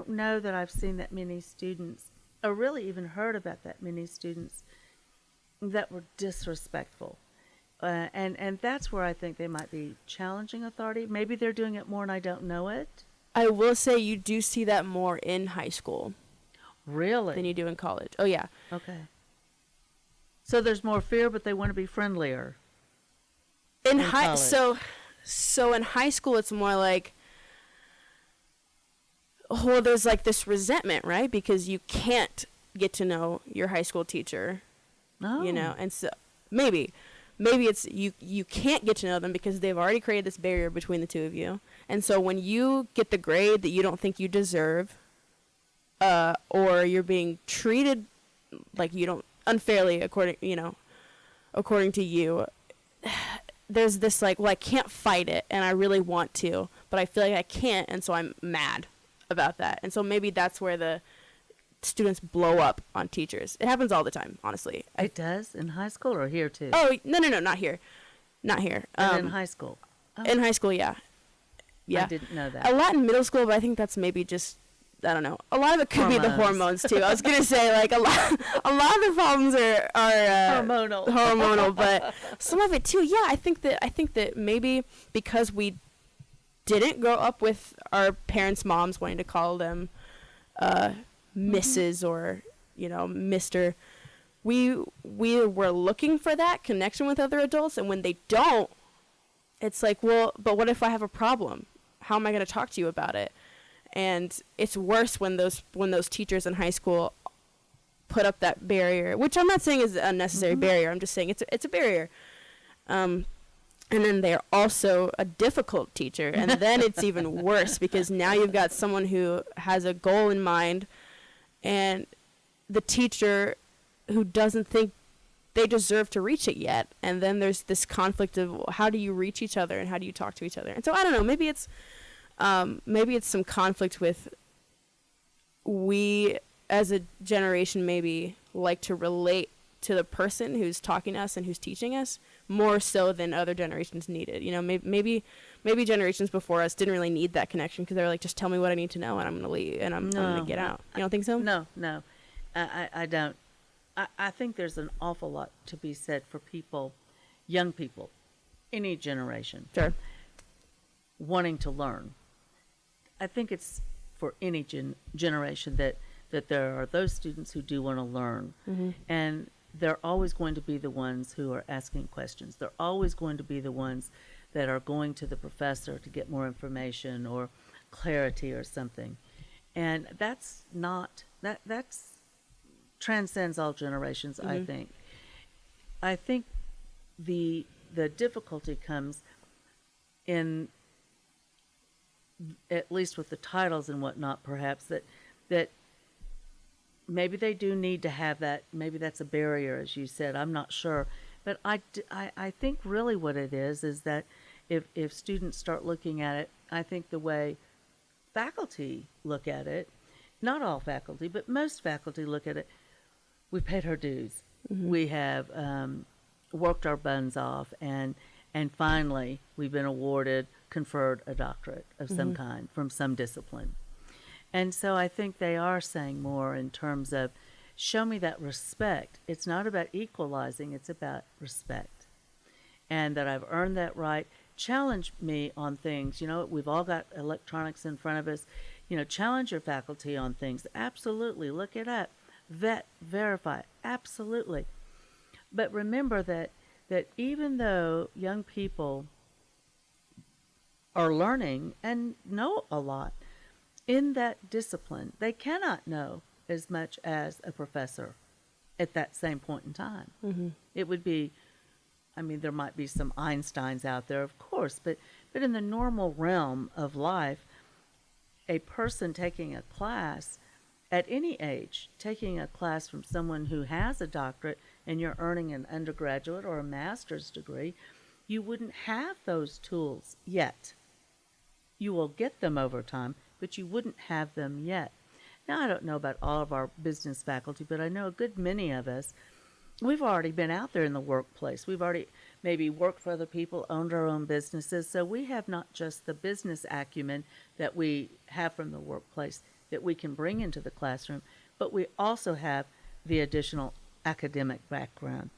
know that I've seen that many students, or really even heard about that many students that were disrespectful. And that's where I think they might be challenging authority. Maybe they're doing it more and I don't know it. I will say you do see that more in high school Really? than you do in college. Oh, yeah. Okay. So there's more fear, but they want to be friendlier. in high high so in high school it's more like, well, there's like this resentment, right? Because you can't get to know your high school teacher, you know, and so maybe it's you can't get to know them because they've already created this barrier between the two of you. And so when you get the grade that you don't think you deserve, or you're being treated like you don't unfairly according to you, there's this like, well, I can't fight it and I really want to, but I feel like I can't, and so I'm mad about that. And so maybe that's where the students blow up on teachers. It happens all the time, honestly. It does? In high school or here too? Oh, no, not here. Not here. In high school? Oh. In high school, yeah. I didn't know that. A lot in middle school, but I think that's maybe just, I don't know. A lot of it could be the hormones too. I was gonna say like a lot of the problems are hormonal, but some of it too. Yeah, I think that maybe because we didn't grow up with our parents' moms wanting to call them Mrs. or Mr. We were looking for that connection with other adults, and when they don't, it's like, well, but what if I have a problem? How am I going to talk to you about it? And it's worse when those teachers in high school put up that barrier, which I'm not saying is an unnecessary barrier. I'm just saying it's a barrier. And then they're also a difficult teacher, and then it's even worse because now you've got someone who has a goal in mind, and the teacher who doesn't think they deserve to reach it yet. And then there's this conflict of how do you reach each other and how do you talk to each other? And so I don't know, maybe it's some conflict with, we as a generation maybe like to relate to the person who's talking to us and who's teaching us more so than other generations needed. Maybe generations before us didn't really need that connection because they were like, just tell me what I need to know and I'm going to leave and I'm going to get out. You don't think so? No, I don't. I think there's an awful lot to be said for people, young people, any generation, sure, wanting to learn. I think it's for any generation that there are those students who do want to learn. And they're always going to be the ones who are asking questions. They're always going to be the ones that are going to the professor to get more information or clarity or something. And that's transcends all generations, I think. I think the difficulty comes in, at least with the titles and whatnot, perhaps, that maybe they do need to have that. Maybe that's a barrier, as you said. I'm not sure. But I think really what it is that if students start looking at it, I think the way faculty look at it, not all faculty, but most faculty look at it, we paid our dues. We have worked our buns off, and finally we've been conferred a doctorate of some kind from some discipline. And so I think they are saying more in terms of, show me that respect. It's not about equalizing, it's about respect. And that I've earned that right. Challenge me on things. We've all got electronics in front of us. Challenge your faculty on things. Absolutely. Look it up. Vet, verify. Absolutely. But remember that even though young people are learning and know a lot in that discipline, they cannot know as much as a professor at that same point in time. It would be, there might be some Einsteins out there, of course, but in the normal realm of life, a person taking a class at any age, taking a class from someone who has a doctorate and you're earning an undergraduate or a master's degree, you wouldn't have those tools yet. You will get them over time, but you wouldn't have them yet. Now, I don't know about all of our business faculty, but I know a good many of us, we've already been out there in the workplace. We've already maybe worked for other people, owned our own businesses, so we have not just the business acumen that we have from the workplace that we can bring into the classroom, but we also have the additional academic background.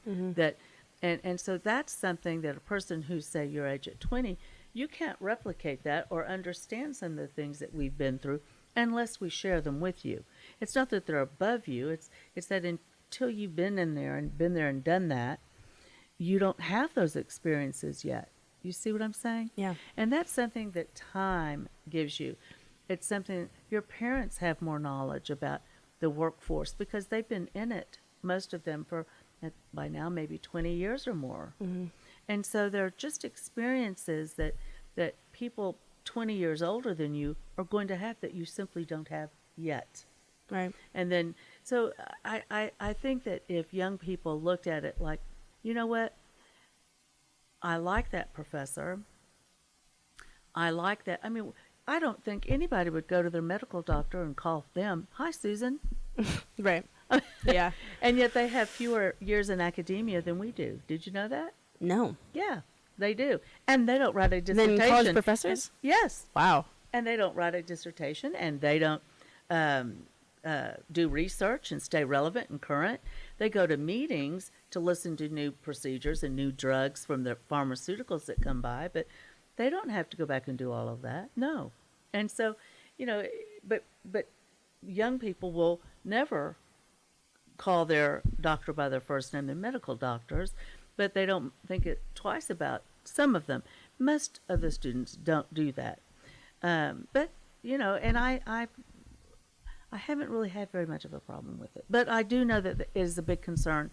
And so that's something that a person who's, say, your age at 20, you can't replicate that or understand some of the things that we've been through unless we share them with you. It's not that they're above you. It's that until you've been in there and been there and done that, you don't have those experiences yet. You see what I'm saying? Yeah. And that's something that time gives you. It's something your parents have more knowledge about the workforce because they've been in it, most of them, for by now maybe 20 years or more. Mm-hmm. And so they're just experiences that people 20 years older than you are going to have that you simply don't have yet. Right. And then, so I think that if young people looked at it like, you know what, I like that professor. I like that. I mean, I don't think anybody would go to their medical doctor and call them, "Hi, Susan." Right. Yeah. And yet they have fewer years in academia than we do. Did you know that? No. Yeah, they do. And they don't write a dissertation. Then college professors? Yes. Wow. And they don't write a dissertation, and they don't do research and stay relevant and current. They go to meetings to listen to new procedures and new drugs from the pharmaceuticals that come by, but they don't have to go back and do all of that. No. And so, you know, but young people will never call their doctor by their first name, their medical doctors, but they don't think it twice about some of them. Most of the students don't do that. But, you know, and I haven't really had very much of a problem with it. But I do know that it is a big concern.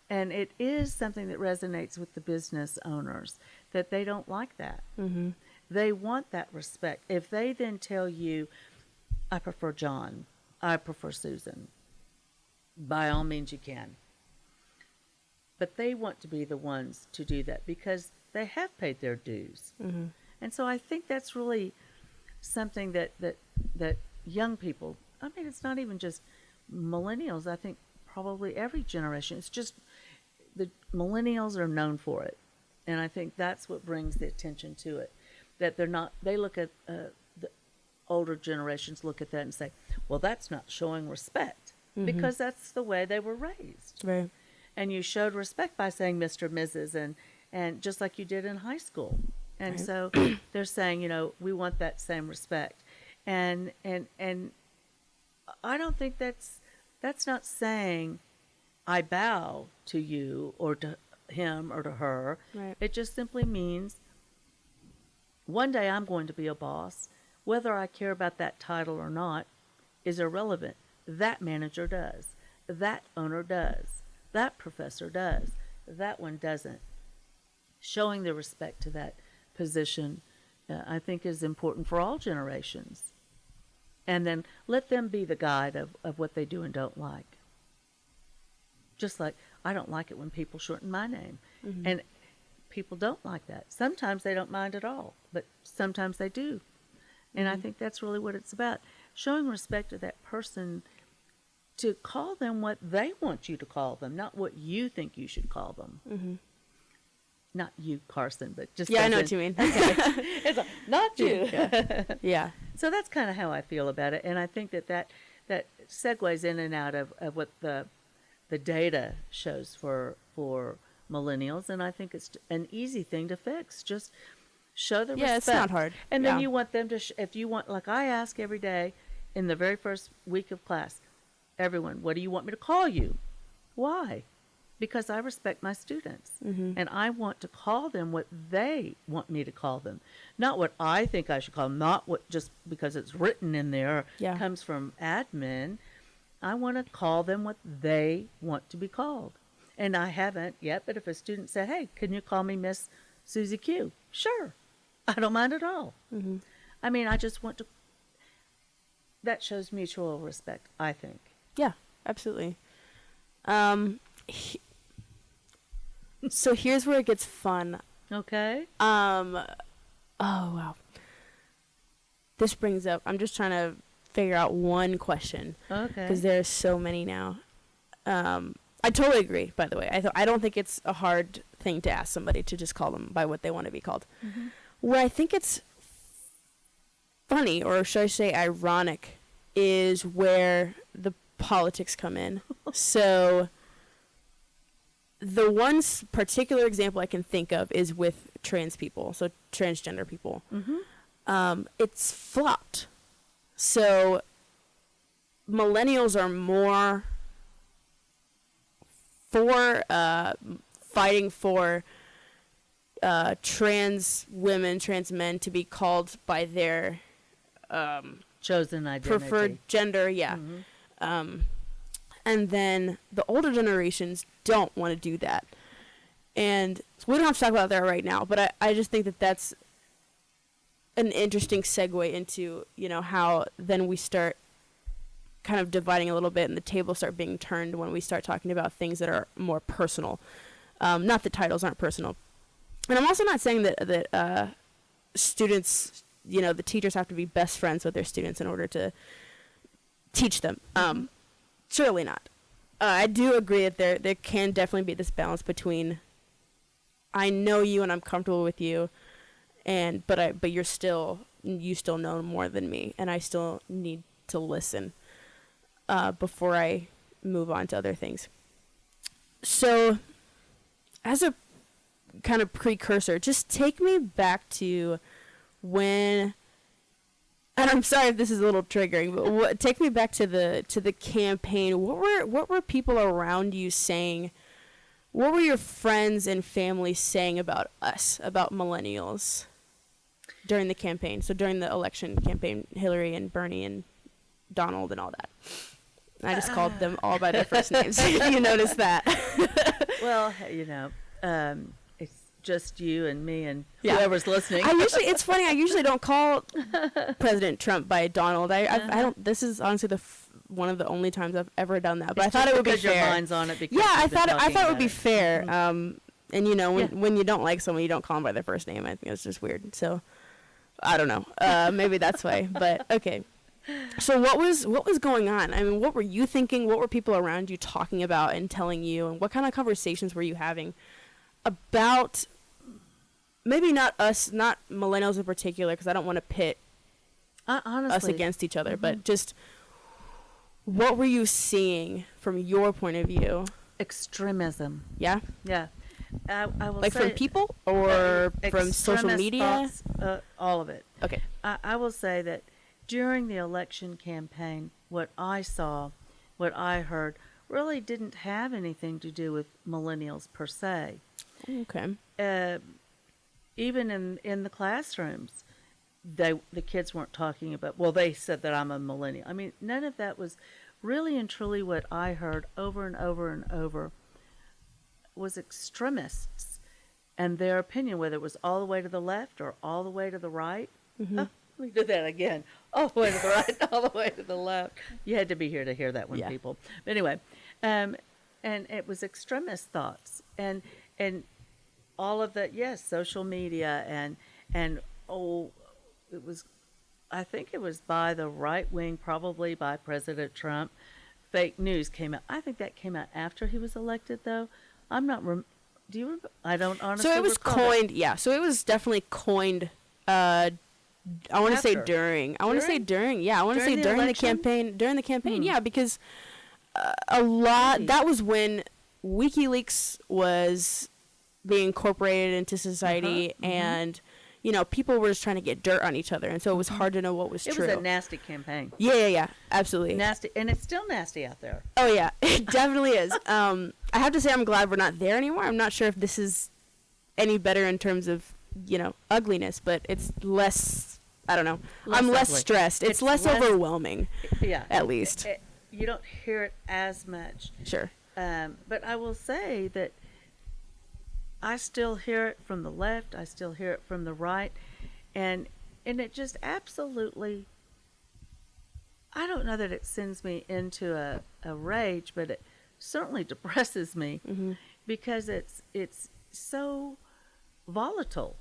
And it is something that resonates with the business owners, that they don't like that. Mm-hmm. They want that respect. If they then tell you, "I prefer John, I prefer Susan," by all means you can. But they want to be the ones to do that because they have paid their dues. Mm-hmm. And so I think that's really something that young people, I mean, it's not even just millennials. I think probably every generation. It's just the millennials are known for it. And I think that's what brings the attention to it. That they're not, they look at, the older generations look at that and say, well, that's not showing respect. Mm-hmm. Because that's the way they were raised. Right. And you showed respect by saying Mr., Mrs., and just like you did in high school. And Right. so they're saying, you know, we want that same respect. And I don't think that's not saying I bow to you or to him or to her. Right. It just simply means one day I'm going to be a boss. Whether I care about that title or not is irrelevant. That manager does. That owner does. That professor does. That one doesn't. Showing the respect to that position, I think, is important for all generations. And then let them be the guide of what they do and don't like. Just like I don't like it when people shorten my name. Mm-hmm. And people don't like that. Sometimes they don't mind at all, but sometimes they do. And I think that's really what it's about. Showing respect to that person, to call them what they want you to call them, not what you think you should call them. Mm-hmm. Not you, Carson, but just Yeah, I know as what you mean. it's like, not you. Yeah. Yeah. So that's kind of how I feel about it. And I think that segues in and out of what the data shows for millennials. And I think it's an easy thing to fix. Just show the respect. Yeah, it's not hard. And then Yeah. you want them to, if you want, like I ask every day in the very first week of class, everyone, what do you want me to call you? Why? Because I respect my students. Mm-hmm. And I want to call them what they want me to call them. Not what I think I should call them, not what just because it's written in there, Yeah. comes from admin. I want to call them what they want to be called. And I haven't yet, but if a student said, "Hey, can you call me Miss Susie Q?" Sure. I don't mind at all. Mm-hmm. I mean, I just want to, that shows mutual respect, I think. Yeah, absolutely. So here's where it gets fun. Okay. Oh wow. This brings up, I'm just trying to figure out one question Okay. because there's so many now. I totally agree, by the way. I don't think it's a hard thing to ask somebody to just call them by what they want to be called. Mhm. Where I think it's funny, or should I say ironic, is where the politics come in. So the one particular example I can think of is with trans people, so transgender people. Mm-hmm. It's flopped. So millennials are more for fighting for trans women, trans men to be called by their chosen identity. preferred gender, yeah. And then the older generations don't want to do that. And we don't have to talk about that right now, but I just think that that's an interesting segue into, how then we start kind of dividing a little bit and the tables start being turned when we start talking about things that are more personal. Not that titles aren't personal. And I'm also not saying that students, the teachers have to be best friends with their students in order to teach them. Surely not. I do agree that there can definitely be this balance between I know you and I'm comfortable with you, but you still know more than me, and I still need to listen before I move on to other things. So, as a kind of precursor, just take me back to when, and I'm sorry if this is a little triggering, but take me back to the campaign. What were people around you saying? What were your friends and family saying about us, about millennials, during the campaign? So during the election campaign, Hillary and Bernie and Donald and all that. I just called them all by their first names. You noticed that? Well, it's just you and me and whoever's listening. It's funny. I usually don't call President Trump by Donald. I don't. This is honestly one of the only times I've ever done that. But I thought it would be fair. Your mind's on it. Because I thought it would be fair. And when you don't like someone, you don't call them by their first name. I think it's just weird. So I don't know. Maybe that's why. But okay. So what was going on? I mean, what were you thinking? What were people around you talking about and telling you? And what kind of conversations were you having about, maybe not us, not millennials in particular, because I don't want to pit us against each other, but just what were you seeing from your point of view? Extremism. Yeah? Yeah. I will like say from people or from social media? Thoughts, all of it. Okay. I will say that during the election campaign, what I saw, what I heard, really didn't have anything to do with millennials per se. Okay. Even in the classrooms, the kids weren't talking about, well, they said that I'm a millennial. I mean, none of that was really and truly what I heard over and over and over was extremists and their opinion, whether it was all the way to the left or all the way to the right. Mm-hmm. Oh, let me do that again. All the way to the right, all the way to the left. You had to be here to hear that one, people. But anyway, and it was extremist thoughts and all of that. Yes, social media and it was, I think it was by the right wing, probably by President Trump. Fake news came out. I think that came out after he was elected, though. I'm not. Do you remember? I don't honestly. So it was coined. Yeah. So it was definitely coined. I want to say during. I want to say during. Yeah. I want to say during the campaign. During the campaign. Yeah, because a lot. That was when WikiLeaks was being incorporated into society, and people were just trying to get dirt on each other, and so it was hard to know what was true. It was a nasty campaign. Yeah, absolutely. Nasty, and it's still nasty out there. Oh yeah, it definitely is. I have to say I'm glad we're not there anymore. I'm not sure if this is any better in terms of, ugliness, but it's less, I don't know. I'm less stressed. It's less overwhelming. Yeah. At least. You don't hear it as much. Sure. But I will say that I still hear it from the left. I still hear it from the right. And it just absolutely, I don't know that it sends me into a rage, but it certainly depresses me because it's so volatile.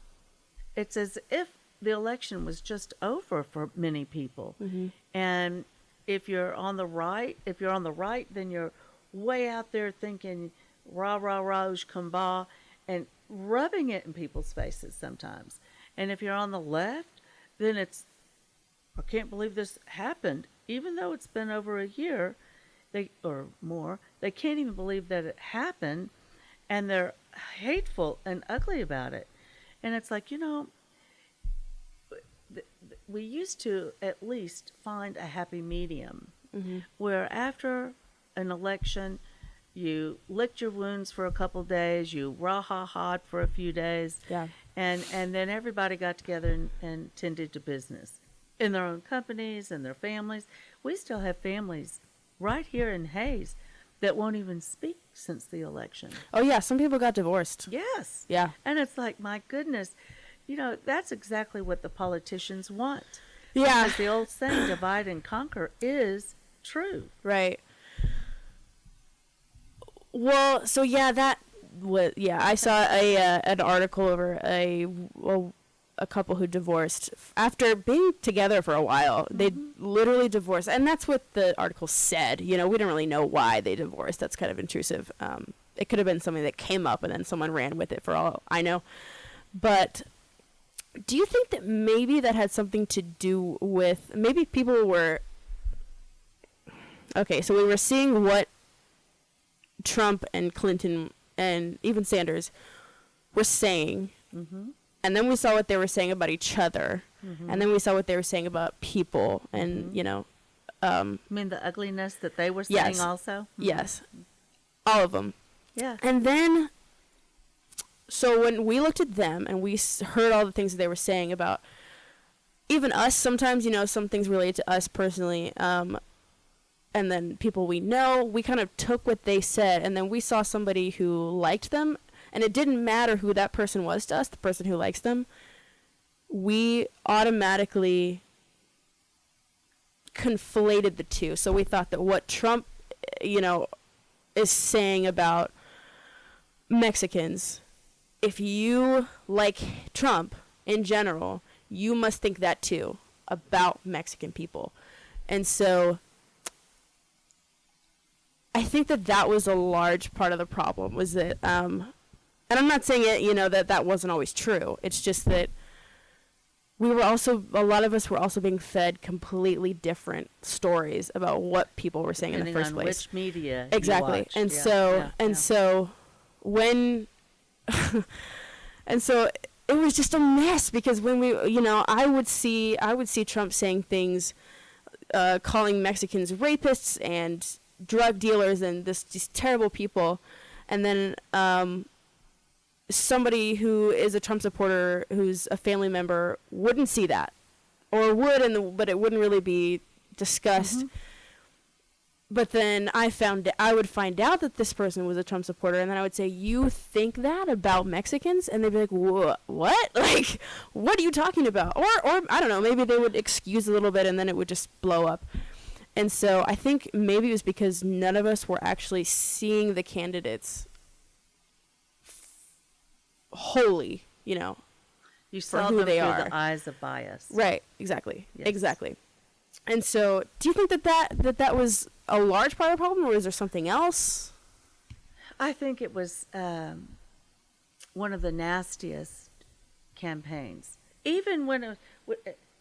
It's as if the election was just over for many people. And if you're on the right, then you're way out there thinking rah, rah, rouge, combat, and rubbing it in people's faces sometimes. And if you're on the left, then it's, I can't believe this happened. Even though it's been over a year, or more, they can't even believe that it happened, and they're hateful and ugly about it. And it's like, we used to at least find a happy medium where after an election, you licked your wounds for a couple days, you rah-ha-ha'd for a few days, Yeah. and then everybody got together and tended to business in their own companies and their families. We still have families right here in Hayes that won't even speak since the election. Oh yeah, some people got divorced. Yes. Yeah. And it's like, my goodness, that's exactly what the politicians want. Yeah. Because the old saying, divide and conquer, is true. Right. Well, so yeah, that was I saw an article over a couple who divorced after being together for a while. They literally divorced, and that's what the article said. We don't really know why they divorced. That's kind of intrusive. It could have been something that came up and then someone ran with it, for all I know. But do you think that maybe that had something to do with, maybe people were, okay, so we were seeing what Trump and Clinton and even Sanders were saying, and then we saw what they were saying about each other, and then we saw what they were saying about people, and You mean the ugliness that they were saying Yes. also? yes, all of them. Yeah. And then, so when we looked at them and we heard all the things that they were saying about even us, sometimes, some things related to us personally, and then people we know, we kind of took what they said, and then we saw somebody who liked them, and it didn't matter who that person was to us, the person who likes them, we automatically conflated the two. So we thought that what Trump, is saying about Mexicans, if you like Trump in general, you must think that too about Mexican people. And so I think that was a large part of the problem, was that, and I'm not saying it, that wasn't always true. It's just that a lot of us were also being fed completely different stories about what people were saying in the first place. Which media Exactly. you watched. And Yeah, so when and so it was just a mess, because when we I would see Trump saying things, calling Mexicans rapists and drug dealers and these terrible people, and then somebody who is a Trump supporter who's a family member wouldn't see that, or would, but it wouldn't really be discussed. But then I would find out that this person was a Trump supporter, and then I would say, "You think that about Mexicans?" And they'd be like, "What? Like, what are you talking about?" Or I don't know, maybe they would excuse a little bit, and then it would just blow up. And so I think maybe it was because none of us were actually seeing the candidates wholly, You saw who them they through are. the eyes of bias. Right, exactly. Yes. Exactly. And so, do you think that was a large part of the problem, or is there something else? I think it was one of the nastiest campaigns. Even when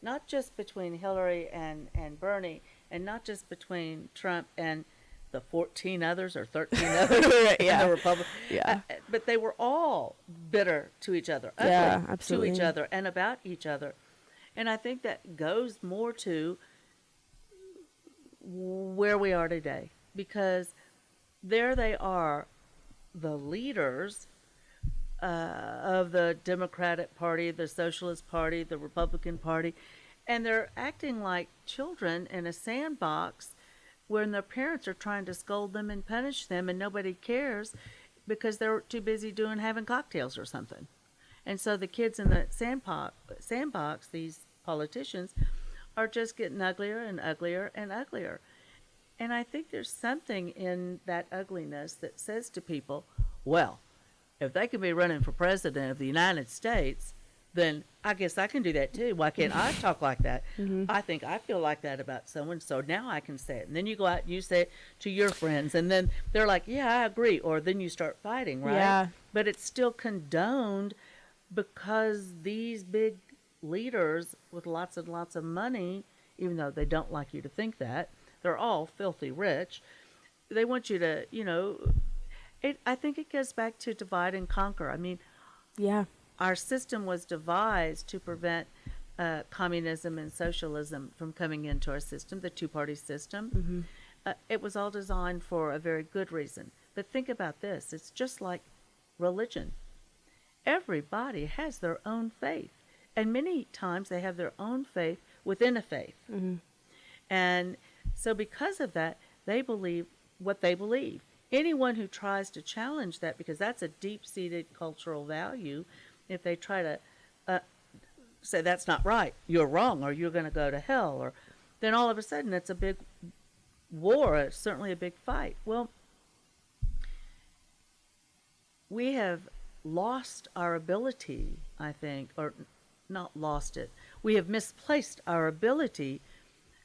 not just between Hillary and Bernie, and not just between Trump and the 14 others or 13 others Yeah. in the Republic. Yeah. But they were all bitter to each other, ugly Yeah, to absolutely. each other and about each other. And I think that goes more to where we are today, because there they are, the leaders of the Democratic Party, the Socialist Party, the Republican Party, and they're acting like children in a sandbox when their parents are trying to scold them and punish them, and nobody cares because they're too busy having cocktails or something. And so the kids in the sandbox, these politicians, are just getting uglier and uglier and uglier. And I think there's something in that ugliness that says to people, well, if they can be running for president of the United States, then I guess I can do that too. Why can't I talk like that? I think I feel like that about someone, so now I can say it. And then you go out and you say it to your friends, and then they're like, yeah, I agree. Or then you start fighting, right? Yeah. But it's still condoned because these big leaders with lots and lots of money, even though they don't like you to think that, they're all filthy rich. They want you to, I think it goes back to divide and conquer. I mean, Yeah. our system was devised to prevent communism and socialism from coming into our system, the two-party system. It was all designed for a very good reason. But think about this. It's just like religion. Everybody has their own faith. And many times they have their own faith within a faith. Mm-hmm. And so because of that, they believe what they believe. Anyone who tries to challenge that, because that's a deep-seated cultural value, if they try to say that's not right, you're wrong, or you're going to go to hell, or then all of a sudden it's a big war, it's certainly a big fight. Well, we have lost our ability, I think, or not lost it. We have misplaced our ability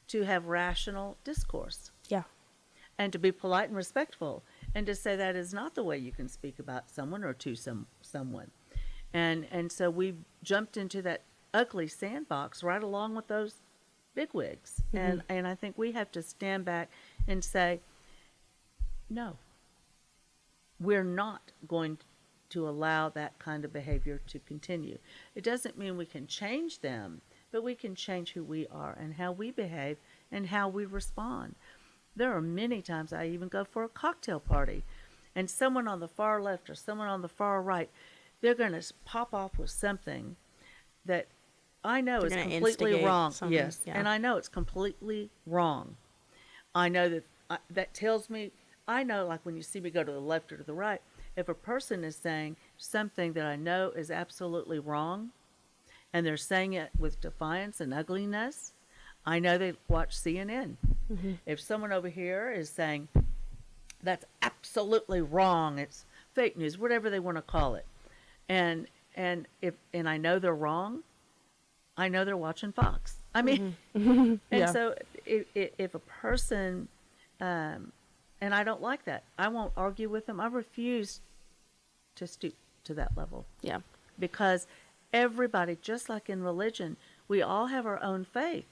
to have rational discourse. Yeah. And to be polite and respectful, and to say that is not the way you can speak about someone or to someone. And so we've jumped into that ugly sandbox right along with those bigwigs. Mm-hmm. And I think we have to stand back and say, no, we're not going to allow that kind of behavior to continue. It doesn't mean we can change them, but we can change who we are and how we behave and how we respond. There are many times I even go for a cocktail party, and someone on the far left or someone on the far right, they're going to pop off with something that I know is completely wrong. Yes, yeah. And I know it's completely wrong. I know that that tells me, I know, like when you see me go to the left or to the right, if a person is saying something that I know is absolutely wrong, and they're saying it with defiance and ugliness, I know they watch CNN. Mm-hmm. If someone over here is saying that's absolutely wrong, it's fake news, whatever they want to call it, and I know they're wrong, I know they're watching Fox. I mean, mm-hmm. and so if a person, and I don't like that, I won't argue with them. I refuse to stoop to that level. Yeah, because everybody, just like in religion, we all have our own faith.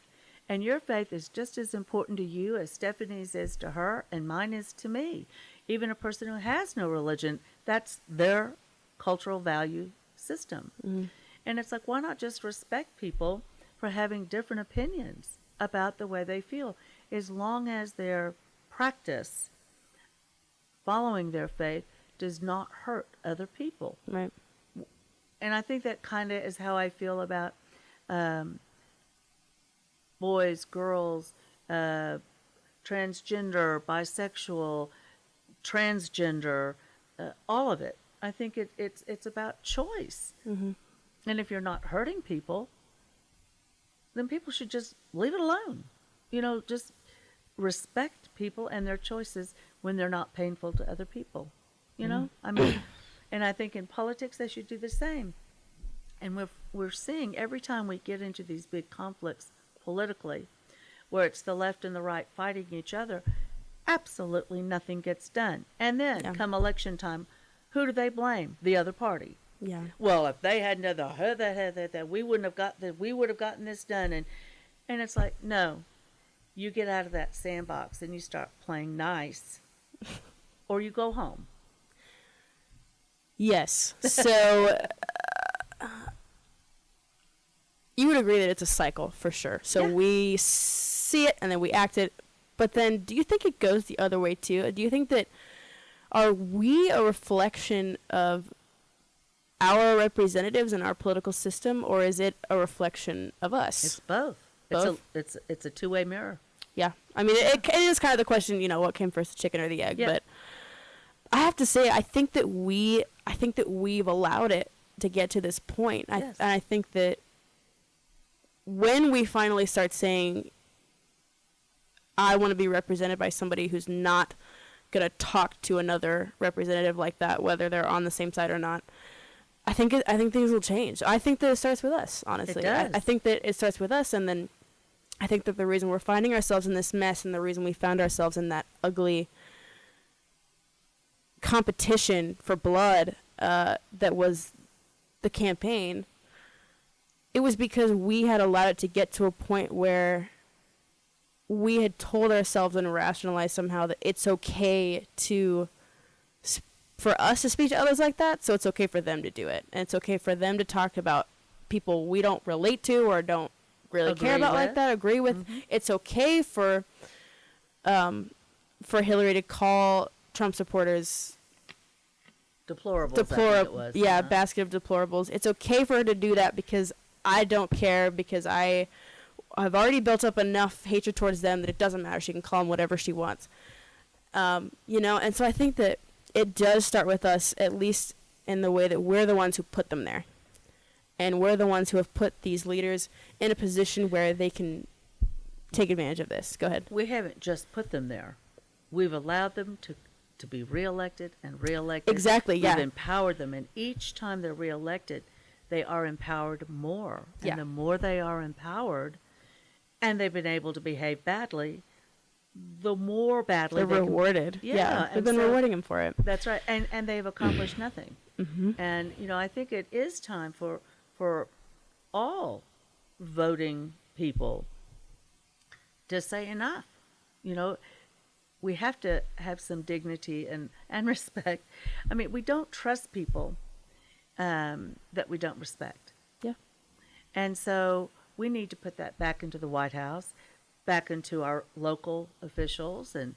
And your faith is just as important to you as Stephanie's is to her, and mine is to me. Even a person who has no religion, that's their cultural value system. Mm-hmm. And it's like, why not just respect people for having different opinions about the way they feel, as long as their practice, following their faith, does not hurt other people. Right. And I think that kind of is how I feel about boys, girls, transgender, bisexual, transgender, all of it. I think it's about choice. Mm-hmm. And if you're not hurting people, then people should just leave it alone. You know, just respect people and their choices when they're not painful to other people. You know, I mean, and I think in politics they should do the same. And we're seeing every time we get into these big conflicts politically, where it's the left and the right fighting each other, absolutely nothing gets done. And then come election time, who do they blame? The other party. Yeah. Well, if they hadn't had that, we wouldn't have got that. We would have gotten this done. And it's like, no, you get out of that sandbox and you start playing nice, or you go home. Yes. So you would agree that it's a cycle for sure. So we see it and then we act it. But then do you think it goes the other way too? Do you think that are we a reflection of our representatives in our political system, or is it a reflection of us? It's both. Both? It's a two-way mirror. Yeah. I mean, it is kind of the question, what came first, the chicken or the egg? Yeah. But I have to say, I think that we've allowed it to get to this point. Yes. And I think that when we finally start saying, I want to be represented by somebody who's not going to talk to another representative like that, whether they're on the same side or not, I think things will change. I think that it starts with us, honestly. It does. I think that it starts with us, and then I think that the reason we're finding ourselves in this mess and the reason we found ourselves in that ugly competition for blood that was the campaign, it was because we had allowed it to get to a point where we had told ourselves and rationalized somehow that it's okay for us to speak to others like that, so it's okay for them to do it. And it's okay for them to talk about people we don't relate to or don't really care about like that, agree with. Mm-hmm. It's okay for Hillary to call Trump supporters deplorables. I think it was. Yeah, basket of deplorables. It's okay for her to do that because I don't care, because I've already built up enough hatred towards them that it doesn't matter. She can call them whatever she wants. And so I think that it does start with us, at least in the way that we're the ones who put them there. And we're the ones who have put these leaders in a position where they can take advantage of this. Go ahead. We haven't just put them there. We've allowed them to be reelected and reelected. Exactly, yeah. We've empowered them, and each time they're reelected, they are empowered more. And Yeah. the more they are empowered, and they've been able to behave badly, the more badly They're rewarded. Yeah, They've and been so- rewarding them for it. That's right, and they've accomplished nothing. Mm-hmm. And I think it is time for all voting people to say enough. We have to have some dignity and respect. I mean, we don't trust people that we don't respect. Yeah. And so we need to put that back into the White House, back into our local officials and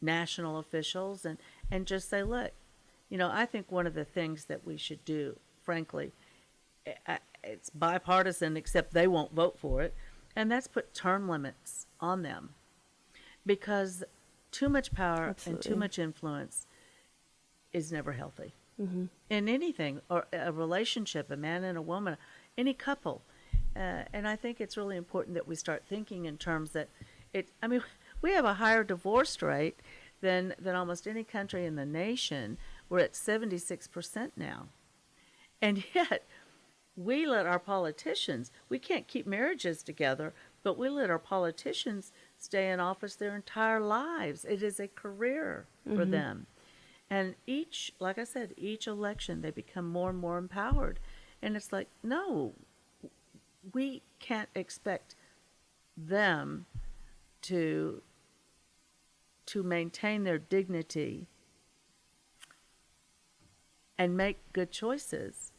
national officials, and just say, look, I think one of the things that we should do, frankly, it's bipartisan, except they won't vote for it, and that's put term limits on them. Because too much power and too Absolutely. much influence is never healthy. Mm-hmm. In anything, or a relationship, a man and a woman, any couple. And I think it's really important that we start thinking in terms that we have a higher divorce rate than almost any country in the nation. We're at 76% now. And yet, we let our politicians, we can't keep marriages together, but we let our politicians stay in office their entire lives. It is a career for Mhm. them. And like I said, each election, they become more and more empowered. And it's like, no, we can't expect them to maintain their dignity and make good choices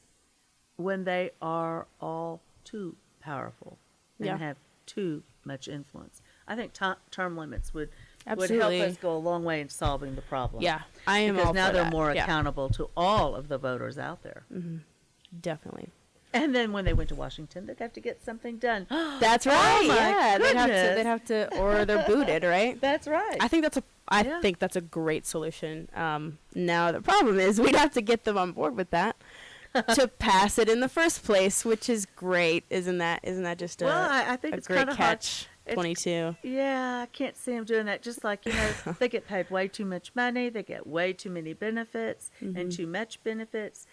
when they are all too powerful and Yeah. have too much influence. I think term limits would help Absolutely. us go a long way in solving the problem. Yeah, I am Because all now for they're that. more Yeah. accountable to all of the voters out there. Mm-hmm. Definitely. And then when they went to Washington, they'd have to get something done. That's right. Oh my Yeah, goodness. they'd have to, or they're booted, right? That's right. I think Yeah. think that's a great solution. Now the problem is we'd have to get them on board with that to pass it in the first place, which is great, isn't that? Isn't that just I think a it's great kind of hard. catch? It's- 22. Yeah, I can't see them doing that. Just like, they get paid way too much money. They get way too many benefits and too much benefits.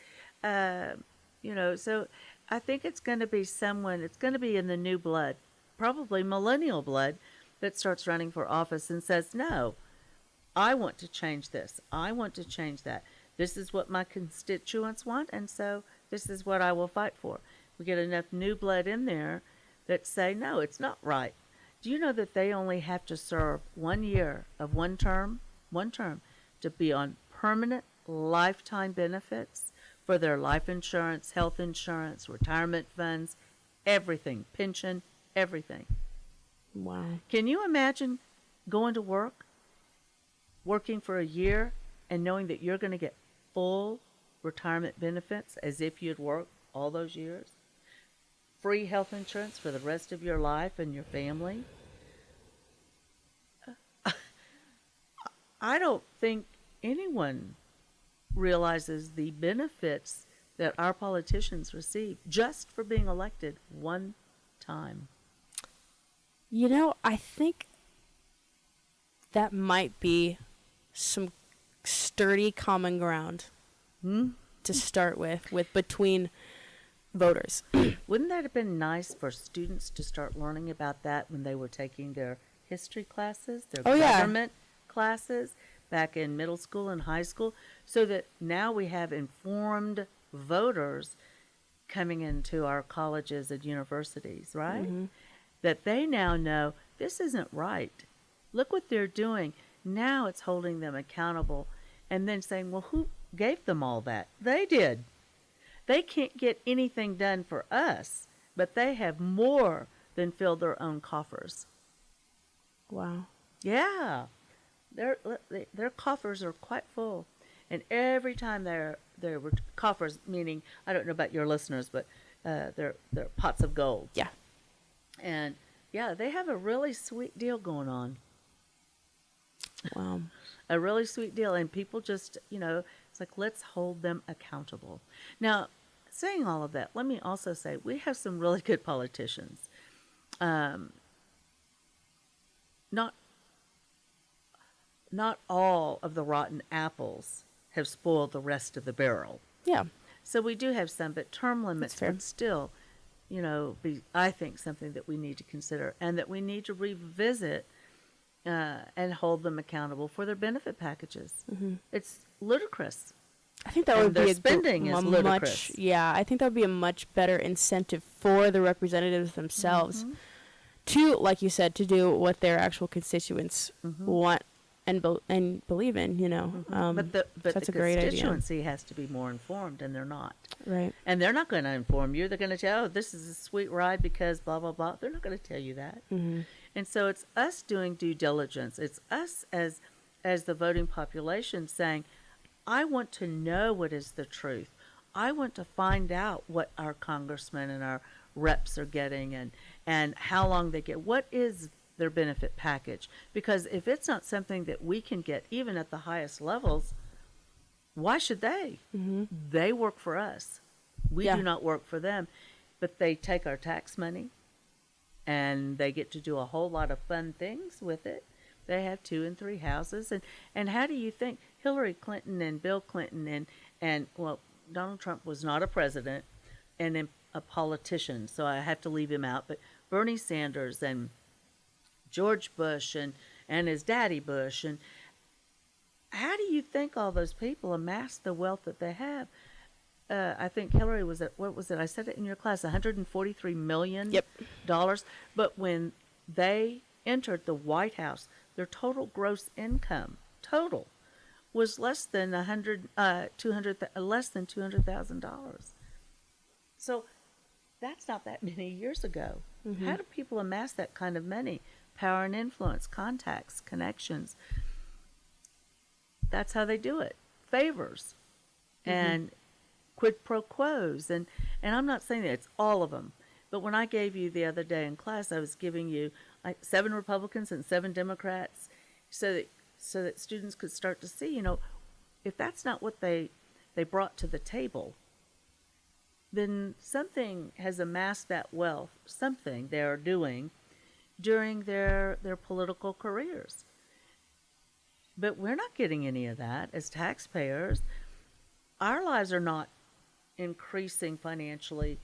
So I think it's going to be it's going to be in the new blood, probably millennial blood, that starts running for office and says, no, I want to change this. I want to change that. This is what my constituents want, and so this is what I will fight for. We get enough new blood in there that say, no, it's not right. Do you know that they only have to serve 1 year of one term, to be on permanent lifetime benefits for their life insurance, health insurance, retirement funds, everything, pension, everything? Wow. Can you imagine going to work, working for a year, and knowing that you're going to get full retirement benefits as if you'd worked all those years? Free health insurance for the rest of your life and your family? I don't think anyone realizes the benefits that our politicians receive just for being elected one time. I think that might be some sturdy common ground to start with between voters. Wouldn't that have been nice for students to start learning about that when they were taking their history classes, their Oh, yeah. government classes back in middle school and high school, so that now we have informed voters coming into our colleges and universities, right? Mhm. That they now know this isn't right. Look what they're doing. Now it's holding them accountable and then saying, well, who gave them all that? They did. They can't get anything done for us, but they have more than filled their own coffers. Wow. Yeah. Their coffers are quite full. and every time there were coffers, meaning I don't know about your listeners, but they're pots of gold. Yeah. And yeah, they have a really sweet deal going on. Wow. A really sweet deal, and people just, it's like, let's hold them accountable. Now, saying all of that, let me also say we have some really good politicians. Not all of the rotten apples have spoiled the rest of the barrel. Yeah. So we do have some, but term limits fair. would still, be, I think, something that we need to consider and that we need to revisit and hold them accountable for their benefit packages. Mm-hmm. It's ludicrous. I think that And would their be spending is ludicrous. I think that would be a much better incentive for the representatives themselves to, like you said, to do what their actual constituents want and believe in. But the that's a great idea. constituency has to be more informed, and they're not. Right. And they're not going to inform you. They're going to tell, oh, this is a sweet ride because blah, blah, blah. They're not going to tell you that. Mm-hmm. And so it's us doing due diligence. It's us as the voting population saying, I want to know what is the truth. I want to find out what our congressmen and our reps are getting and how long they get. What is their benefit package? Because if it's not something that we can get even at the highest levels, why should they? Mm-hmm. They work for us. We Yeah. do not work for them. But they take our tax money and they get to do a whole lot of fun things with it. They have 2 and 3 houses. And how do you think Hillary Clinton and Bill Clinton and well, Donald Trump was not a president and a politician, so I have to leave him out, but Bernie Sanders and George Bush and his daddy Bush, and how do you think all those people amassed the wealth that they have? I think Hillary was at, what was it? I said it in your class, $143 million. Yep. But when they entered the White House, their total gross income, was less than $200,000. So that's not that many years ago. Mm-hmm. How do people amass that kind of money? Power and influence, contacts, connections. That's how they do it. Favors and quid pro quos. And I'm not saying that it's all of them. But when I gave you the other day in class, I was giving you like 7 Republicans and 7 Democrats so that students could start to see, if that's not what they brought to the table, then something has amassed that wealth, something they're doing during their political careers. But we're not getting any of that as taxpayers. Our lives are not increasing financially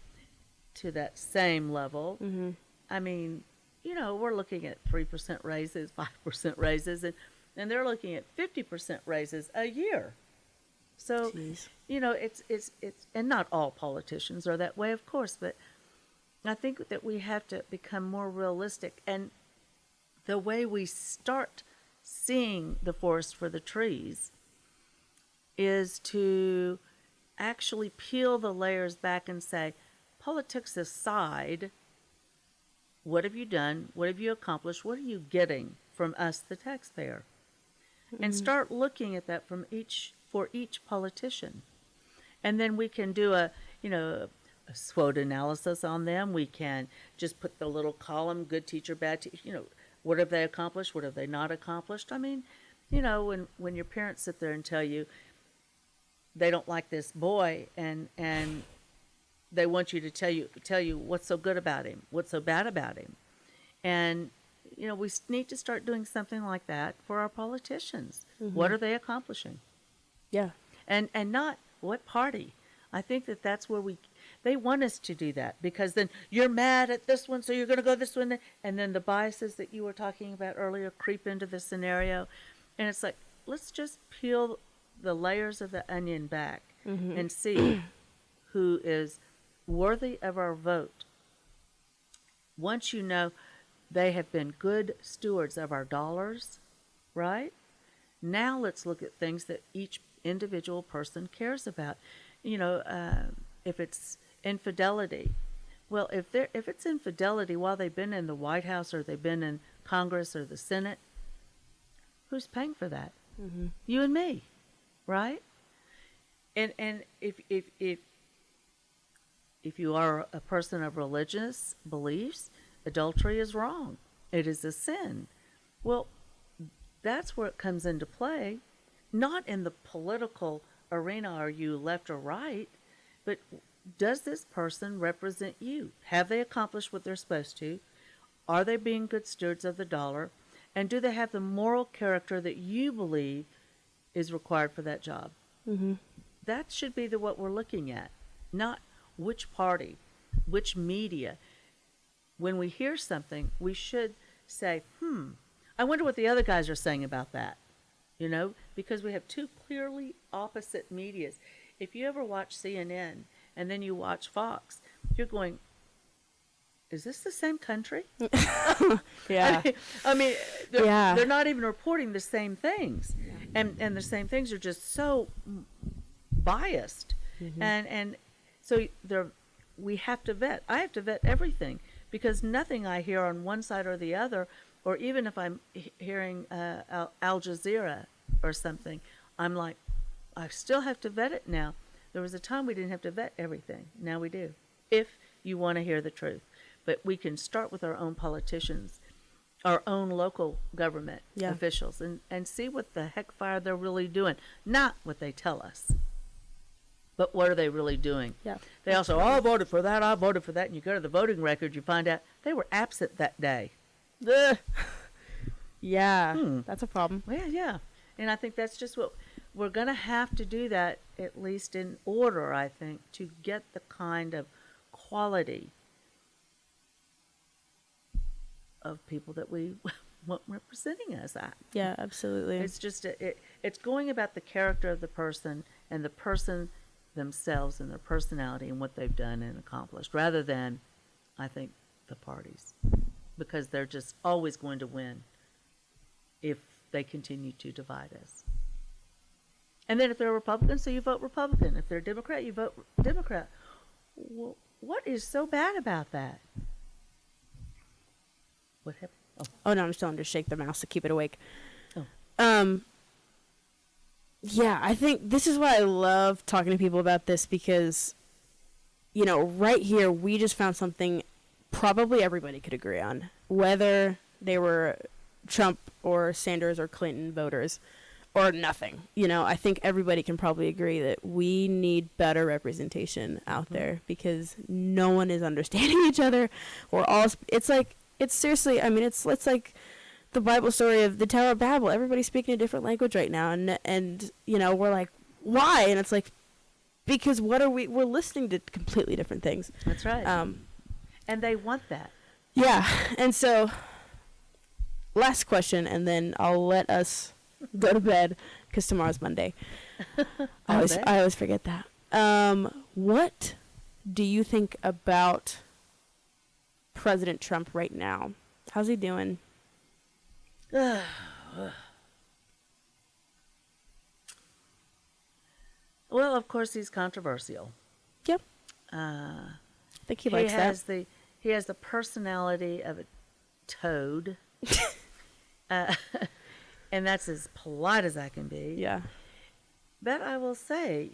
to that same level. Mm-hmm. I mean, we're looking at 3% raises, 5% raises, and they're looking at 50% raises a year. So, Jeez. it's and not all politicians are that way, of course, but I think that we have to become more realistic. And the way we start seeing the forest for the trees is to actually peel the layers back and say, politics aside, what have you done? What have you accomplished? What are you getting from us, the taxpayer? Mm-hmm. And start looking at that for each politician. And then we can do a SWOT analysis on them. We can just put the little column, good teacher, bad teacher, what have they accomplished? What have they not accomplished? I mean, when your parents sit there and tell you they don't like this boy and they want you to tell you what's so good about him, what's so bad about him. And, we need to start doing something like that for our politicians. Mm-hmm. What are they accomplishing? Yeah. And not what party. I think that's where they want us to do that, because then you're mad at this one, so you're going to go this one. And then the biases that you were talking about earlier creep into the scenario. And it's like, let's just peel the layers of the onion back and see who is worthy of our vote. Once they have been good stewards of our dollars, right? Now let's look at things that each individual person cares about. If it's infidelity, well, if it's infidelity while they've been in the White House or they've been in Congress or the Senate, who's paying for that? Mm-hmm. You and me, right? And if you are a person of religious beliefs, adultery is wrong. It is a sin. Well, that's where it comes into play, not in the political arena, are you left or right, but does this person represent you? Have they accomplished what they're supposed to? Are they being good stewards of the dollar? And do they have the moral character that you believe is required for that job? Mm-hmm. That should be what we're looking at, not which party, which media. When we hear something, we should say, I wonder what the other guys are saying about that. Because we have two clearly opposite medias. If you ever watch CNN and then you watch Fox, you're going, is this the same country? Yeah. I mean Yeah. they're not even reporting the same things. And the same things are just so biased. Mm-hmm. And so we have to vet. I have to vet everything, because nothing I hear on one side or the other, or even if I'm hearing Al Jazeera or something, I'm like, I still have to vet it now. There was a time we didn't have to vet everything. Now we do, if you want to hear the truth. But we can start with our own politicians, our own local government officials, and see what the heck fire they're really doing. Not what they tell us, but what are they really doing? Yeah. They also, I voted for that, I voted for that, and you go to the voting record, you find out they were absent that day. Ugh. Yeah, that's a problem. Well, yeah. And I think that's just what we're going to have to do, that at least in order, I think, to get the kind of quality of people that we want representing us. Yeah, absolutely. It's just it's going about the character of the person and the person themselves and their personality and what they've done and accomplished, rather than, I think, the parties, because they're just always going to win if they continue to divide us. And then if they're Republican, so you vote Republican. If they're Democrat, you vote Democrat. Well, what is so bad about that? What happened? Oh no, I'm just telling her to shake the mouse to keep it awake. Oh. Yeah, I think this is why I love talking to people about this, because, right here we just found something probably everybody could agree on, whether they were Trump or Sanders or Clinton voters or nothing. I think everybody can probably agree that we need better representation out there, because no one is understanding each other. It's seriously, it's like the Bible story of the Tower of Babel. Everybody's speaking a different language right now, and we're like, why? And it's like, because we're listening to completely different things. That's right. And they want that. Yeah, and so last question, and then I'll let us go to bed, because tomorrow's Monday. I always forget that. What do you think about President Trump right now? How's he doing? Well, of course, he's controversial. Yep. I think he likes that. He has the personality of a toad. And that's as polite as I can be. Yeah. But I will say,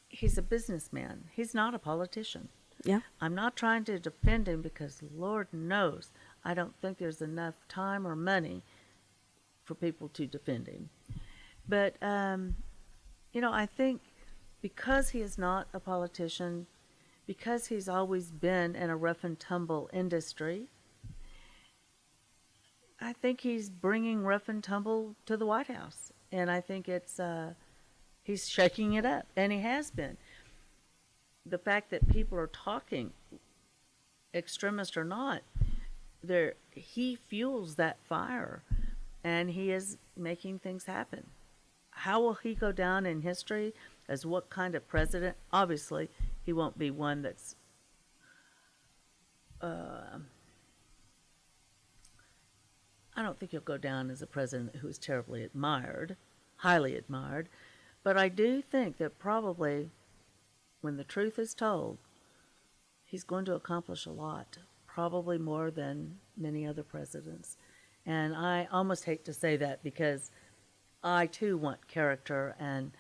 he's a businessman. He's not a politician. Yeah. I'm not trying to defend him, because Lord knows I don't think there's enough time or money for people to defend him. But, I think because he is not a politician, because he's always been in a rough and tumble industry, I think he's bringing rough and tumble to the White House. And I think he's shaking it up, and he has been. The fact that people are talking, extremist or not, he fuels that fire, and he is making things happen. How will he go down in history as what kind of president? Obviously, he won't be one that's I don't think he'll go down as a president who is terribly admired, highly admired, but I do think that probably, when the truth is told, he's going to accomplish a lot, probably more than many other presidents. And I almost hate to say that, because I too want character and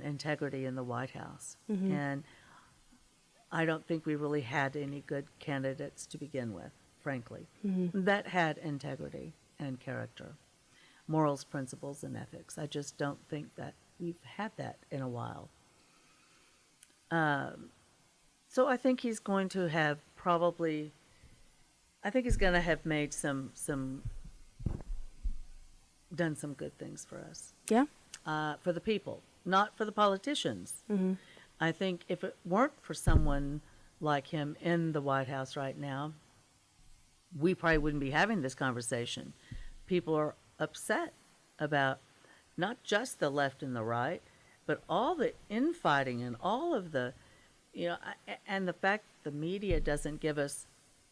integrity in the White House. Mm-hmm. And I don't think we really had any good candidates to begin with, frankly, Mm-hmm. that had integrity and character, morals, principles, and ethics. I just don't think that we've had that in a while. So I think he's going to have probably, I think he's going to have made done some good things for us, Yeah. for the people, not for the politicians. Mm-hmm. I think if it weren't for someone like him in the White House right now, we probably wouldn't be having this conversation. People are upset about not just the left and the right, but all the infighting and all of the, and the fact the media doesn't give us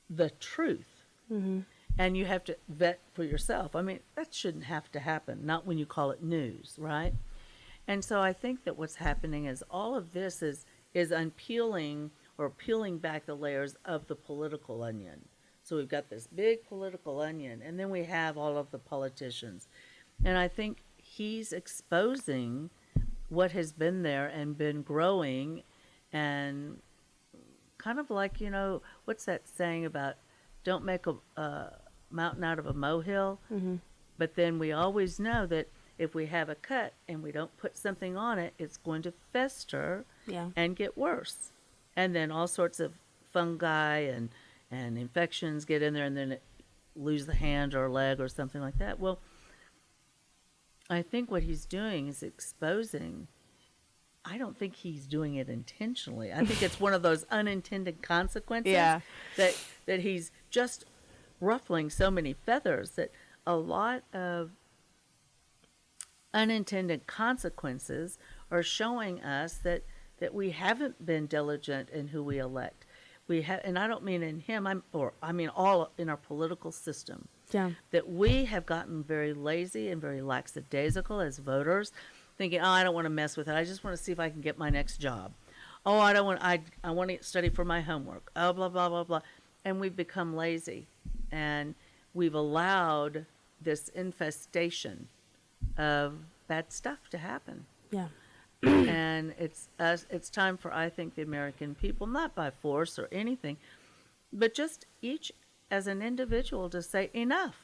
the truth. Mm-hmm. And you have to vet for yourself. I mean, that shouldn't have to happen, not when you call it news, right? And so I think that what's happening is all of this is unpeeling or peeling back the layers of the political onion. So we've got this big political onion, and then we have all of the politicians. And I think he's exposing what has been there and been growing, and kind of like, what's that saying about don't make a mountain out of a molehill? Mm-hmm. But then we always know that if we have a cut and we don't put something on it, it's going to fester Yeah. and get worse. And then all sorts of fungi and infections get in there, and then it lose the hand or leg or something like that. Well, I think what he's doing is exposing. I don't think he's doing it intentionally. I think it's one of those unintended consequences. Yeah. that he's just ruffling so many feathers that a lot of unintended consequences are showing us that we haven't been diligent in who we elect. We have, and I don't mean in him. I mean all in our political system. Yeah. That we have gotten very lazy and very lackadaisical as voters, thinking, "Oh, I don't want to mess with it. I just want to see if I can get my next job. Oh, I don't want. I want to study for my homework. Oh, blah blah blah blah." And we've become lazy, and we've allowed this infestation of bad stuff to happen. Yeah. And it's time for, I think, the American people, not by force or anything, but just each as an individual to say enough.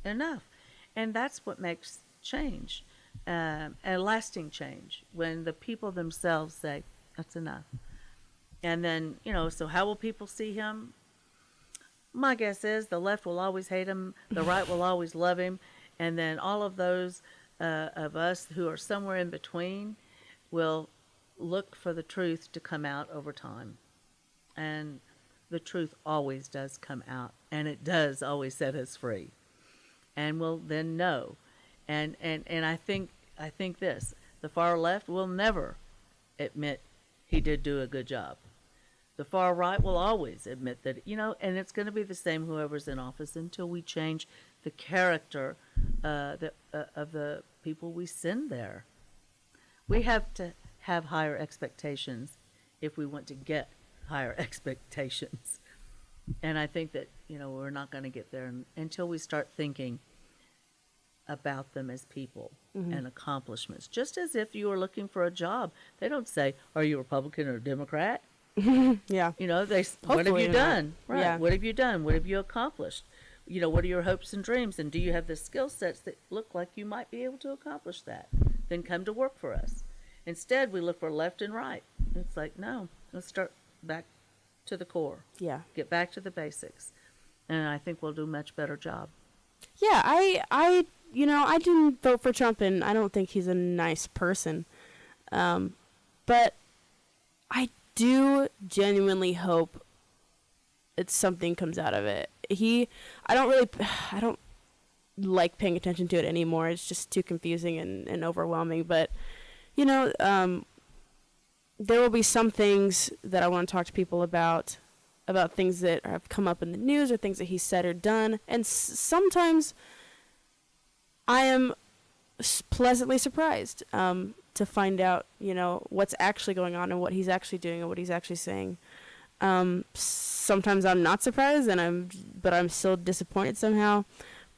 And that's what makes change, a lasting change, when the people themselves say that's enough. And then, so how will people see him? My guess is the left will always hate him, the right will always love him, and then all of those of us who are somewhere in between will look for the truth to come out over time. And the truth always does come out, and it does always set us free. And we'll then know. And I think this, the far left will never admit he did do a good job. The far right will always admit that, and it's going to be the same whoever's in office until we change the character of the people we send there. We have to have higher expectations if we want to get higher expectations. And I think that, we're not going to get there until we start thinking about them as people and accomplishments. Just as if you were looking for a job. They don't say, are you Republican or Democrat? Yeah. What have Hopefully you not. done? Right. Yeah. What have you done? What have you accomplished? What are your hopes and dreams? And do you have the skill sets that look like you might be able to accomplish that? Then come to work for us. Instead, we look for left and right. It's like, no, let's start back to the core. Yeah. Get back to the basics. And I think we'll do a much better job. Yeah, I didn't vote for Trump, and I don't think he's a nice person. But I do genuinely hope that something comes out of it. I don't like paying attention to it anymore. It's just too confusing and overwhelming. But, there will be some things that I want to talk to people about things that have come up in the news or things that he said or done. And sometimes I am pleasantly surprised to find out, what's actually going on and what he's actually doing and what he's actually saying. Sometimes I'm not surprised, but I'm still disappointed somehow.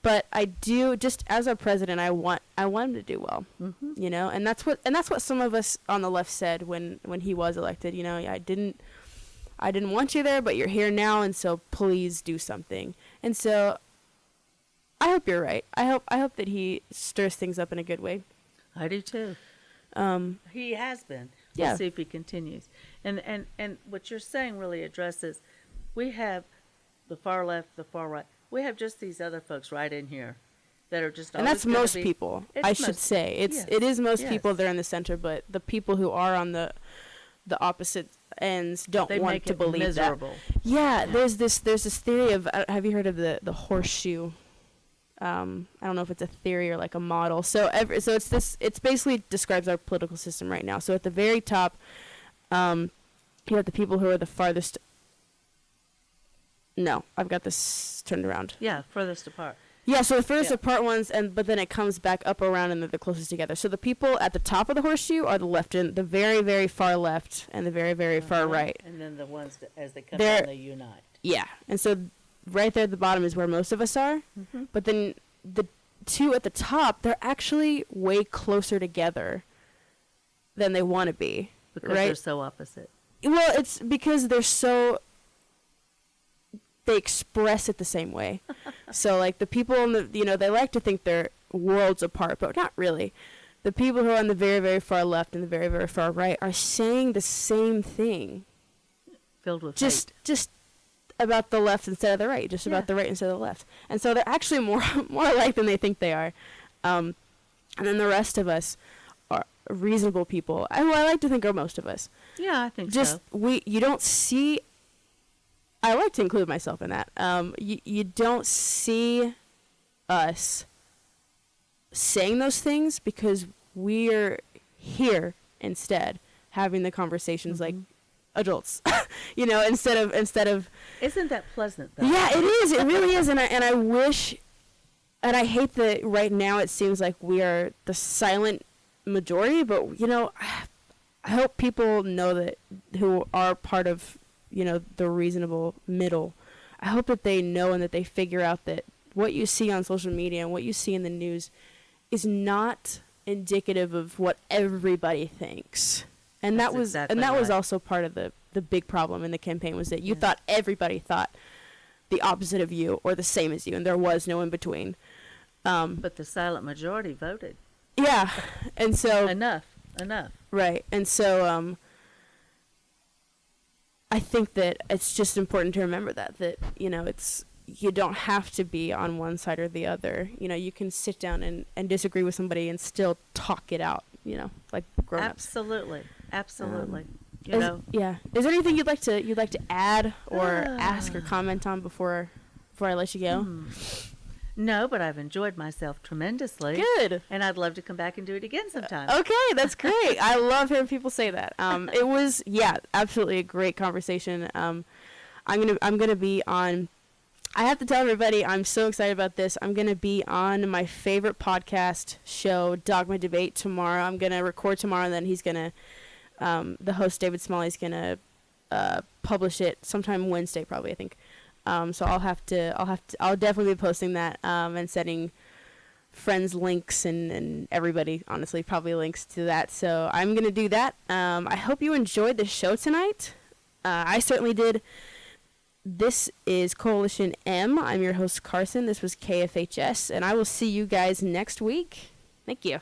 But I do, just as our president, I want him to do well, you know, and that's what some of us on the left said when he was elected. You know, I didn't want you there, but you're here now, and so please do something. And so I hope you're right. I hope that he stirs things up in a good way. I do too. He has been. Yeah. We'll see if he continues. And what you're saying really addresses, we have the far left, the far right. We have just these other folks right in here that are just and that's most people. I should say it is most people that are in the center, but the people who are on the opposite ends don't want to believe miserable. That. Yeah, there's this theory of have you heard of the horseshoe? I don't know if it's a theory or like a model. So it's basically describes our political system right now. So at the very top, you have the people who are the farthest. No, I've got this turned around. Yeah, furthest apart. Yeah, so the furthest apart ones, but then it comes back up around and they're the closest together. So the people at the top of the horseshoe are the left, and the very, very far left and the very, very far right. And then the ones that, as they come down, they unite. Yeah, and so right there at the bottom is where most of us are. Mm-hmm. But then the two at the top, they're actually way closer together than they want to be. Because right? they're so opposite. Well, it's because they express it the same way. So like the people in the, you know, they like to think they're worlds apart, but not really. The people who are on the very, very far left and the very, very far right are saying the same thing. Filled with hate. Just about the left instead of the right, just about the right instead of the left. And so they're actually more alike than they think they are. And then the rest of us are reasonable people. I like to think are most of us. Yeah, I think so. You don't see, I like to include myself in that. You don't see us saying those things because we're here instead having the conversations like adults, you know, instead of. Isn't that pleasant though? Yeah, it is. It really is. And I wish, and I hate that right now it seems like we are the silent majority, but you know, I hope people know that who are part of, you know, the reasonable middle. I hope that they know and that they figure out that what you see on social media and what you see in the news is not indicative of what everybody thinks. And that was also part of the big problem in the campaign was that you thought everybody thought the opposite of you or the same as you, and there was no in between. But the silent majority voted. Yeah, and so enough. Right, and so I think that it's just important to remember that you know you don't have to be on one side or the other. You know, you can sit down and disagree with somebody and still talk it out. You know, like grown-ups. Absolutely. You know. Yeah. Is there anything you'd like to add or ask or comment on before I let you go? No, but I've enjoyed myself tremendously. Good. And I'd love to come back and do it again sometime. Okay, that's great. I love hearing people say that. It was absolutely a great conversation. I'm gonna be on. I have to tell everybody, I'm so excited about this. I'm going to be on my favorite podcast show, Dogma Debate, tomorrow. I'm going to record tomorrow, and then he's going to, the host, David Smalley's going to publish it sometime Wednesday, probably, I think. So I'll definitely be posting that and sending friends links and everybody, honestly, probably links to that. So I'm going to do that. I hope you enjoyed the show tonight. I certainly did. This is Coalition M. I'm your host, Carson. This was KFHS, and I will see you guys next week. Thank you.